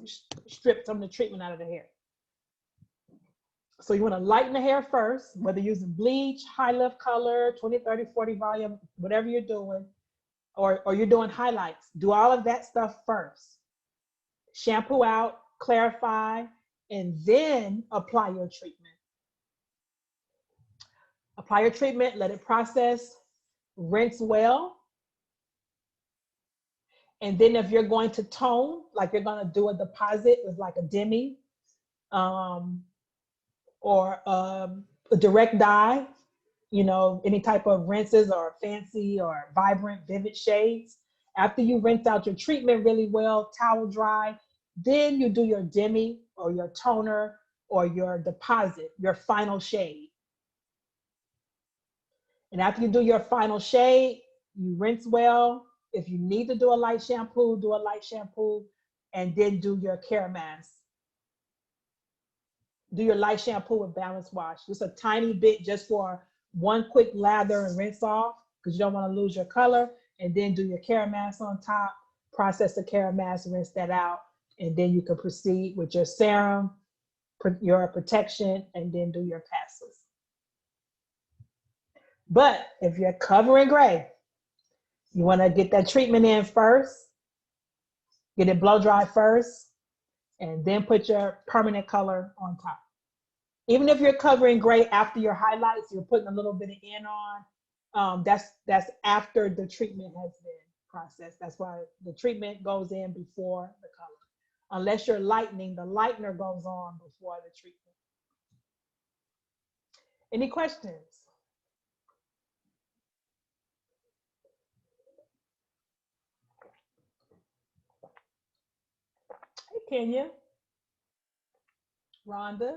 strip some of the treatment out of the hair. So you want to lighten the hair first, whether using bleach, high lift color, 20, 30, 40 volume, whatever you're doing, or you're doing highlights. Do all of that stuff first. Shampoo out, clarify, and then apply your treatment. Apply your treatment, let it process, rinse well. And then if you're going to tone, like you're going to do a deposit with like a demi or a direct dye, you know, any type of rinses or fancy or vibrant, vivid shades. After you rinse out your treatment really well, towel dry, then you do your demi or your toner or your deposit, your final shade. And after you do your final shade, you rinse well. If you need to do a light shampoo, do a light shampoo, and then do your care mask. Do your light shampoo with balance wash. Just a tiny bit just for one quick lather and rinse off because you don't want to lose your color, and then do your care mask on top, process the care mask, rinse that out, and then you can proceed with your serum, your protection, and then do your passes. But if you're covering gray, you want to get that treatment in first, get it blow dry first, and then put your permanent color on top. Even if you're covering gray after your highlights, you're putting a little bit of in on, that's after the treatment has been processed. That's why the treatment goes in before the color. Unless you're lightening, the lightener goes on before the treatment. Any questions? Hey, Kenya. Rhonda.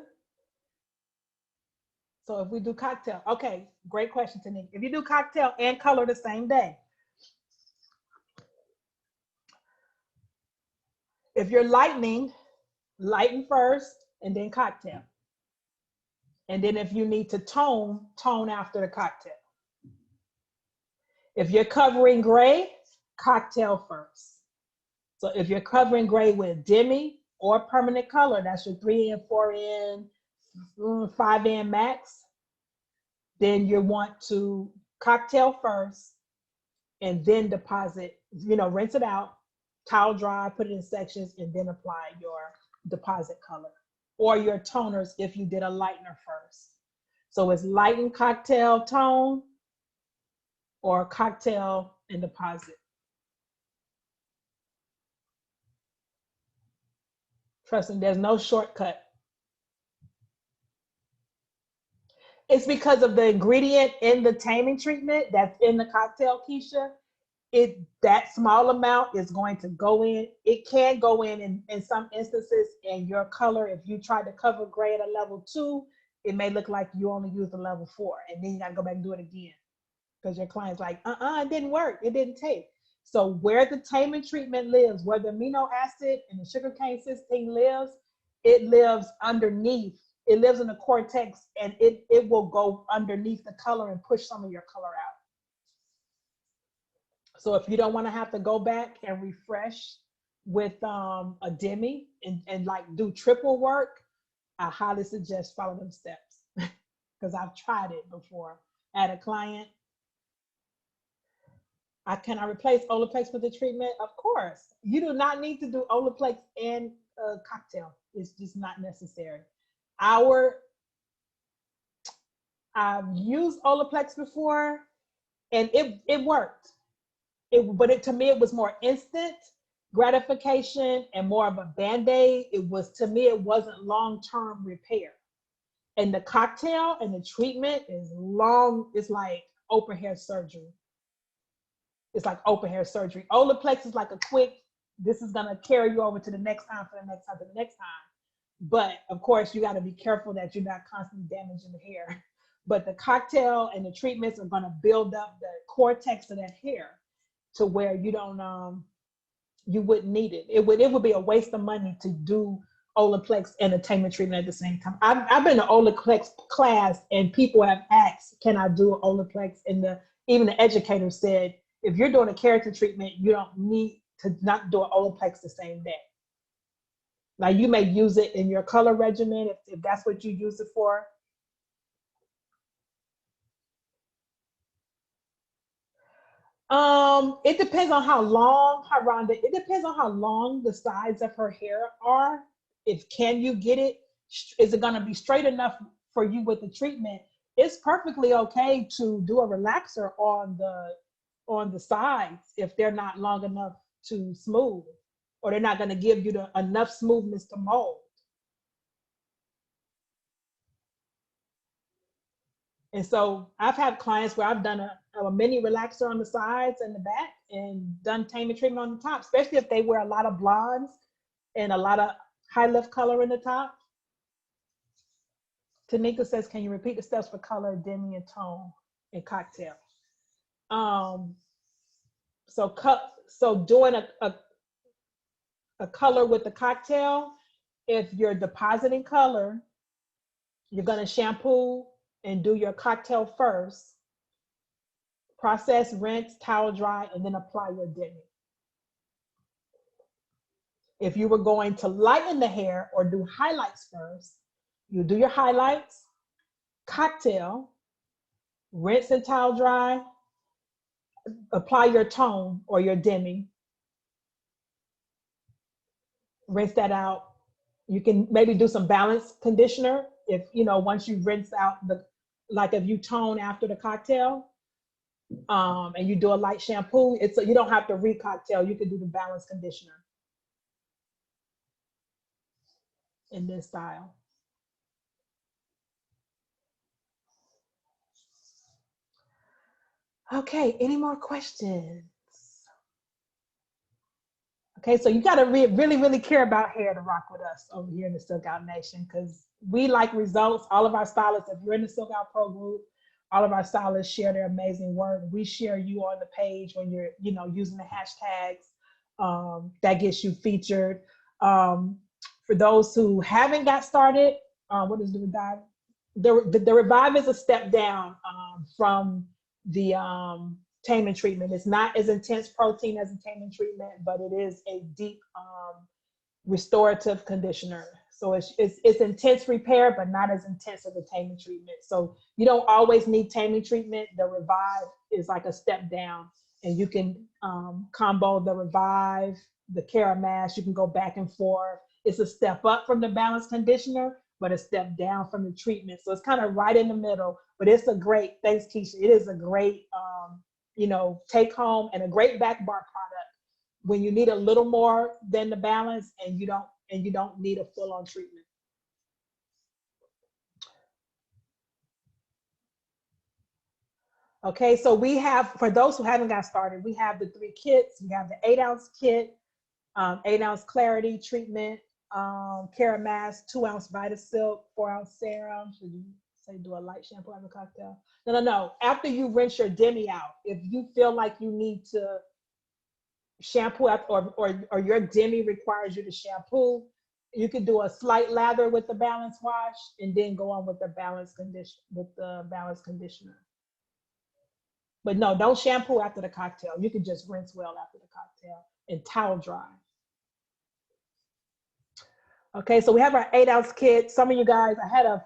So if we do cocktail, okay, great question, Tanika. If you do cocktail and color the same day, if you're lightening, lighten first and then cocktail. And then if you need to tone, tone after the cocktail. If you're covering gray, cocktail first. So if you're covering gray with demi or permanent color, that's your 3N, 4N, 5N max, then you want to cocktail first and then deposit, you know, rinse it out, towel dry, put it in sections, and then apply your deposit color or your toners if you did a lightener first. So it's lighten, cocktail, tone, or cocktail and deposit. Trust me, there's no shortcut. It's because of the ingredient in the taming treatment that's in the cocktail, Keisha. that small amount is going to go in. It can go in some instances, and your color, if you try to cover gray at a level 2, it may look like you only used a level 4, and then you got to go back and do it again because your client's like, it didn't work, it didn't take. So where the taming treatment lives, where the amino acid and the sugarcane cysteine lives, it lives underneath. It lives in the cortex, and it will go underneath the color and push some of your color out. So if you don't want to have to go back and refresh with a demi and like do triple work, I highly suggest follow them steps because I've tried it before. I had a client, can I replace Olaplex with the treatment? Of course. You do not need to do Olaplex and a cocktail. It's just not necessary. I've used Olaplex before, and it worked. But to me, it was more instant gratification and more of a Band-Aid. To me, it wasn't long-term repair. And the cocktail and the treatment is long. It's like open hair surgery. It's like open hair surgery. Olaplex is like a quick, this is gonna carry you over to the next time, for the next time, for the next time. But of course, you gotta be careful that you're not constantly damaging the hair. But the cocktail and the treatments are gonna build up the cortex of that hair to where you don't, you wouldn't need it. It would be a waste of money to do Olaplex and a taming treatment at the same time. I've been to Olaplex class, and people have asked, can I do Olaplex? And even the educator said, if you're doing a keratin treatment, you don't need to not do an Olaplex the same day. Now you may use it in your color regimen if that's what you use it for. It depends on how long, Rhonda, it depends on how long the sides of her hair are. Can you get it? Is it gonna be straight enough for you with the treatment? It's perfectly okay to do a relaxer on the sides if they're not long enough to smooth, or they're not gonna give you enough smoothness to mold. And so I've had clients where I've done a mini relaxer on the sides and the back and done taming treatment on the top, especially if they wear a lot of blondes and a lot of high lift color in the top. Tanika says, can you repeat the steps for color, demi, and tone, and cocktail? So doing a color with the cocktail, if you're depositing color, you're gonna shampoo and do your cocktail first, process, rinse, towel dry, and then apply your demi. If you were going to lighten the hair or do highlights first, you do your highlights, cocktail, rinse and towel dry, apply your tone or your demi, rinse that out. You can maybe do some balance conditioner if, once you rinse out like if you tone after the cocktail, and you do a light shampoo, you don't have to re-cocktail, you can do the balance conditioner in this style. Okay, any more questions? Okay, so you gotta really, really care about hair to rock with us over here in the SilkOut Nation, because we like results. All of our stylists, if you're in the SilkOut Pro group, all of our stylists share their amazing work. We share you on the page when you're, using the hashtags. That gets you featured. For those who haven't got started, what is the Revive? The Revive is a step down from the taming treatment. It's not as intense protein as a taming treatment, but it is a deep restorative conditioner. So it's intense repair, but not as intense as a taming treatment. So you don't always need taming treatment. The Revive is like a step down, and you can combo the Revive, the Cara Mask. You can go back and forth. It's a step up from the balance conditioner, but a step down from the treatment. So it's kind of right in the middle, but it's a great, thanks Keisha, it is a great, take home and a great back bar product when you need a little more than the balance and you don't need a full-on treatment. Okay, so we have, for those who haven't got started, we have the 3 kits. We have the 8-ounce kit, 8-ounce clarity treatment, Care Mask, 2-ounce Vita Silk, 4-ounce serum. Should you say do a light shampoo after cocktail? No. After you rinse your demi out, if you feel like you need to shampoo after, or your demi requires you to shampoo, you can do a slight lather with the balance wash and then go on with the balance conditioner. But no, don't shampoo after the cocktail. You can just rinse well after the cocktail and towel dry. Okay, so we have our 8-ounce kit. Some of you guys, I had a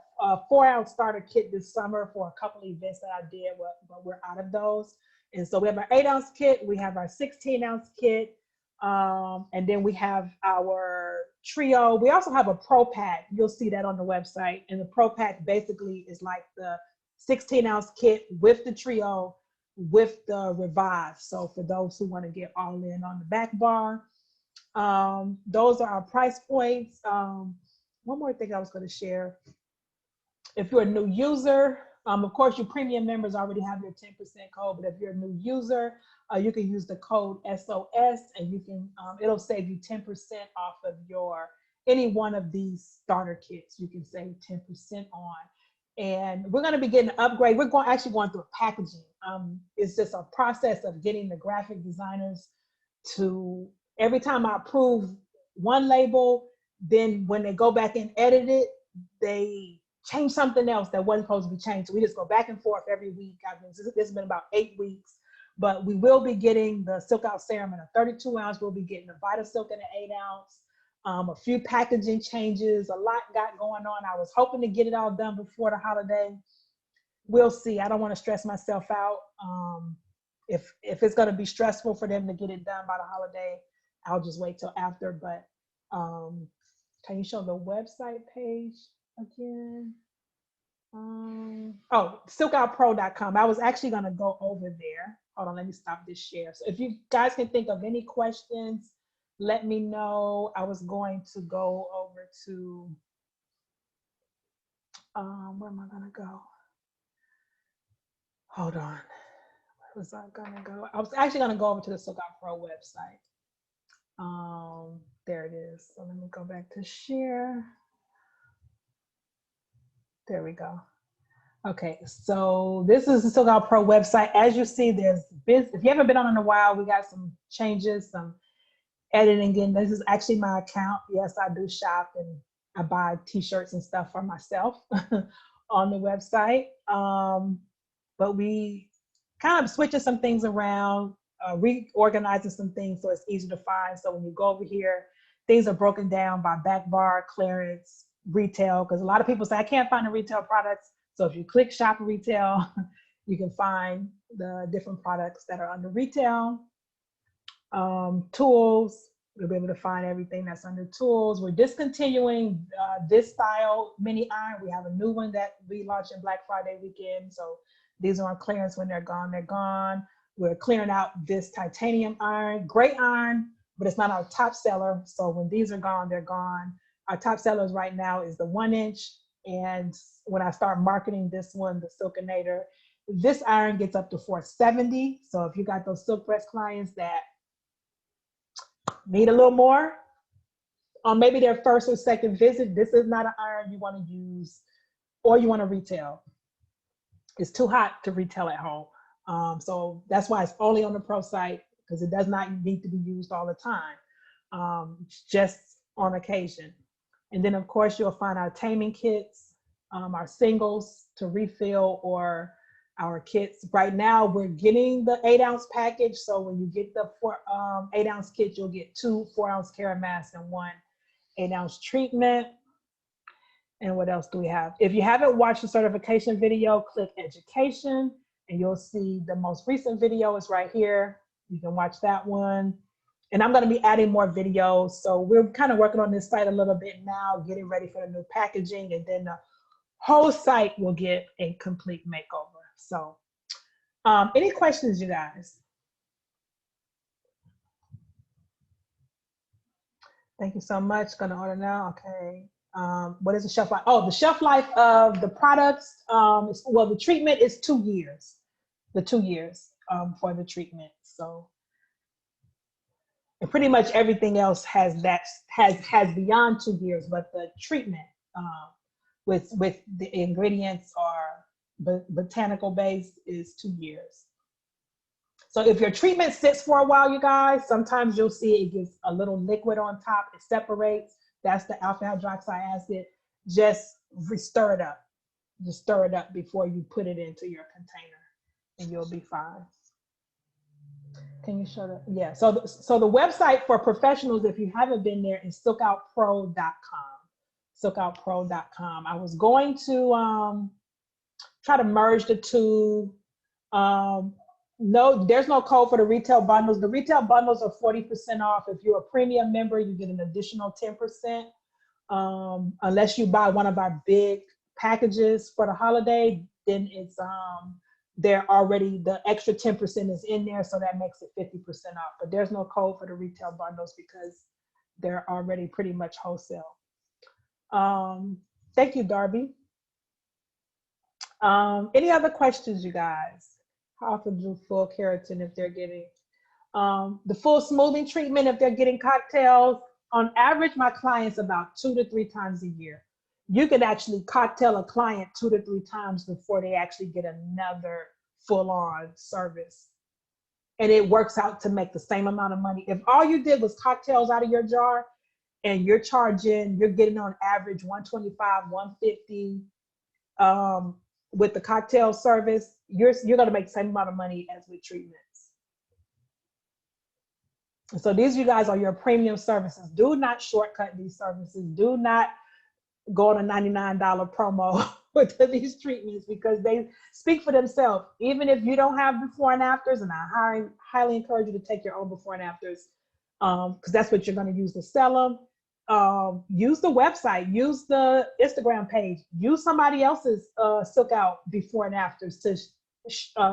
4-ounce starter kit this summer for a couple of events that I did, but we're out of those. And so we have our 8-ounce kit, we have our 16-ounce kit, and then we have our trio. We also have a Pro Pack. You'll see that on the website. And the Pro Pack basically is like the 16-ounce kit with the trio, with the Revive. So for those who want to get all in on the back bar, those are our price points. One more thing I was going to share. If you're a new user, of course, your premium members already have your 10% code, but if you're a new user, you can use the code SOS and you can, it'll save you 10% off of any one of these starter kits. You can save 10% on. And we're going to be getting an upgrade. We're actually going through a packaging. It's just a process of getting the graphic designers to, every time I approve one label, then when they go back and edit it, they change something else that wasn't supposed to be changed. So we just go back and forth every week. This has been about 8 weeks, but we will be getting the SilkOut serum in a 32-ounce. We'll be getting the Vita Silk in an 8-ounce. A few packaging changes, a lot got going on. I was hoping to get it all done before the holiday. We'll see. I don't want to stress myself out. If it's going to be stressful for them to get it done by the holiday, I'll just wait till after. But can you show the website page again? Oh, SilkOutPro.com. I was actually going to go over there. Hold on, let me stop this share. So if you guys can think of any questions, let me know. I was going to go over to, where am I gonna go? Hold on, where was I gonna go? I was actually gonna go over to the SilkOut Pro website. There it is. So let me go back to share. There we go. Okay, so this is the SilkOut Pro website. As you see, if you haven't been on in a while, we got some changes, some editing. Again, this is actually my account. Yes, I do shop and I buy t-shirts and stuff for myself on the website. But we kind of switching some things around, reorganizing some things so it's easy to find. So when you go over here, things are broken down by back bar, clearance, retail, because a lot of people say, I can't find the retail products. So if you click shop retail, you can find the different products that are under retail. Tools, you'll be able to find everything that's under tools. We're discontinuing this style mini iron. We have a new one that we launched in Black Friday weekend. So these are on clearance. When they're gone, they're gone. We're clearing out this titanium iron, great iron, but it's not our top seller. So when these are gone, they're gone. Our top sellers right now is the 1-inch. And when I start marketing this one, the Silkinator, this iron gets up to $470. So if you got those silk press clients that need a little more on maybe their first or second visit, this is not an iron you want to use, or you want to retail. It's too hot to retail at home. So that's why it's only on the Pro site, because it does not need to be used all the time, just on occasion. And then of course you'll find our taming kits, our singles to refill, or our kits. Right now we're getting the 8-ounce package. So when you get the 8-ounce kit, you'll get 2 4-ounce Care Masks and 1 8-ounce treatment. And what else do we have? If you haven't watched the certification video, click education and you'll see the most recent video is right here. You can watch that one. And I'm going to be adding more videos. So we're kind of working on this site a little bit now, getting ready for the new packaging, and then the whole site will get a complete makeover. So any questions, you guys? Thank you so much. Gonna order now. Okay. What is the shelf life? Oh, the shelf life of the products, well, the treatment is 2 years. the 2 years for the treatment. So, and pretty much everything else has beyond 2 years, but the treatment with the ingredients are botanical based is 2 years. So if your treatment sits for a while, you guys, sometimes you'll see it gives a little liquid on top. It separates. That's the alpha hydroxide acid. Just stir it up. Just stir it up before you put it into your container, and you'll be fine. Can you show that? Yeah. So the website for professionals, if you haven't been there, is SilkOutPro.com. SilkOutPro.com. I was going to try to merge the two. No, there's no code for the retail bundles. The retail bundles are 40% off. If you're a premium member, you get an additional 10%. Unless you buy one of our big packages for the holiday, then it's they're already, the extra 10% is in there, so that makes it 50% off. But there's no code for the retail bundles because they're already pretty much wholesale. Thank you, Darby. Any other questions, you guys? How often do full keratin if they're getting the full smoothing treatment if they're getting cocktails? On average, my clients about 2 to 3 times a year. You could actually cocktail a client 2 to 3 times before they actually get another full-on service. And it works out to make the same amount of money. If all you did was cocktails out of your jar and you're getting on average $125, $150 with the cocktail service, you're gonna make the same amount of money as with treatments. So these, you guys, are your premium services. Do not shortcut these services. Do not go on a $99 promo with these treatments because they speak for themselves. Even if you don't have before and afters, and I highly encourage you to take your own before and afters because that's what you're going to use to sell them. Use the website, use the Instagram page, use somebody else's SilkOut before and afters to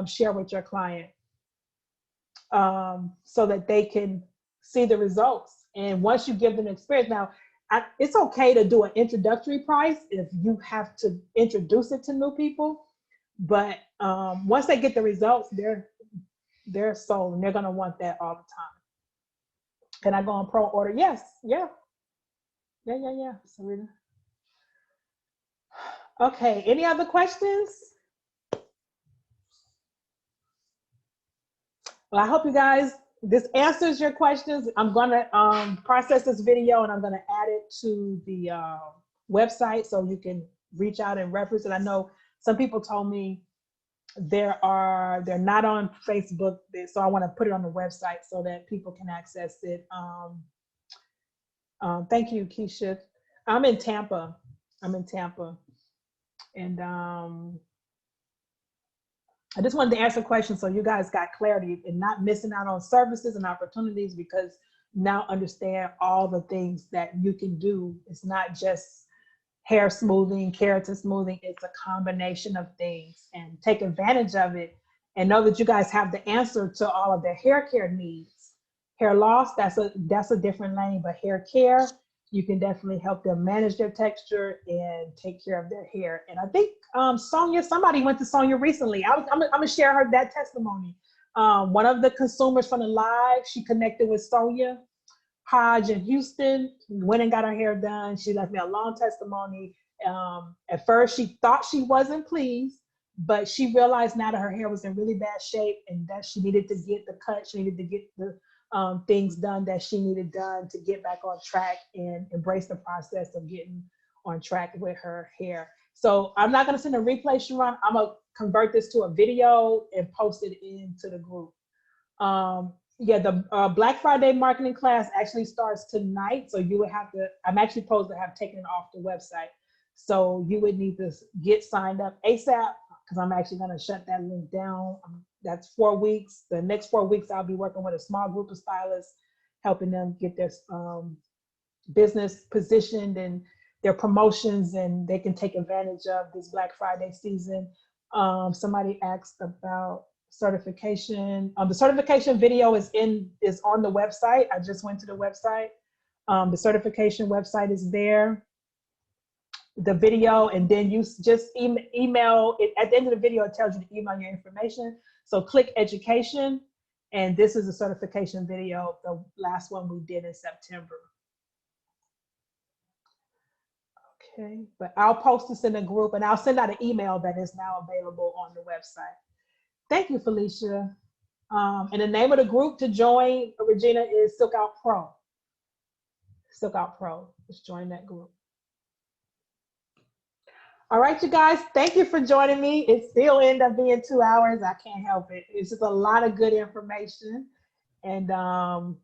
share with your client so that they can see the results. And once you give them experience, now it's okay to do an introductory price if you have to introduce it to new people, but once they get the results, they're sold and they're going to want that all the time. Can I go on pro order? Yes. Yeah, Serena. Okay, any other questions? Well, I hope you guys, this answers your questions. I'm gonna process this video and I'm gonna add it to the website so you can reach out and reference it. I know some people told me they're not on Facebook, so I wanna put it on the website so that people can access it. Thank you, Keisha. I'm in Tampa. And I just wanted to answer questions so you guys got clarity and not missing out on services and opportunities, because now understand all the things that you can do. It's not just hair smoothing, keratin smoothing, it's a combination of things, and take advantage of it and know that you guys have the answer to all of their hair care needs. Hair loss, that's a different lane, but hair care, you can definitely help them manage their texture and take care of their hair. And I think Sonia, somebody went to Sonia recently. I'm gonna share that testimony. One of the consumers from the live, she connected with Sonia Hodge in Houston, went and got her hair done. She left me a long testimony. At first she thought she wasn't pleased, but she realized now that her hair was in really bad shape and that she needed to get the cut, she needed to get the things done that she needed done to get back on track and embrace the process of getting on track with her hair. So I'm not gonna send a replay, Sharon. I'm gonna convert this to a video and post it into the group. Yeah, the Black Friday marketing class actually starts tonight. So you would have to, I'm actually supposed to have taken it off the website. So you would need to get signed up ASAP because I'm actually gonna shut that link down. That's 4 weeks. The next 4 weeks, I'll be working with a small group of stylists, helping them get their business positioned and their promotions, and they can take advantage of this Black Friday season. Somebody asked about certification. The certification video is on the website. I just went to the website. The certification website is there. The video, and then you just email it. At the end of the video, it tells you to email your information. So click education, and this is a certification video, the last one we did in September. Okay, but I'll post this in the group, and I'll send out an email that is now available on the website. Thank you, Felicia. And the name of the group to join, Regina, is SilkOut Pro. SilkOut Pro. Just join that group. All right, you guys, thank you for joining me. It still ended up being 2 hours. I can't help it. It's just a lot of good information. And I'm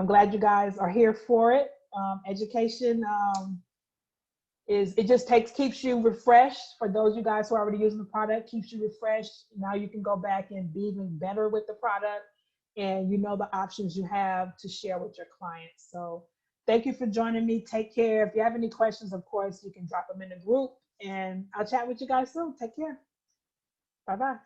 glad you guys are here for it. Education it just keeps you refreshed. For those of you guys who are already using the product, keeps you refreshed. Now you can go back and be even better with the product, and you know the options you have to share with your clients. So thank you for joining me. Take care. If you have any questions, of course, you can drop them in the group, and I'll chat with you guys soon. Take care. Bye-bye.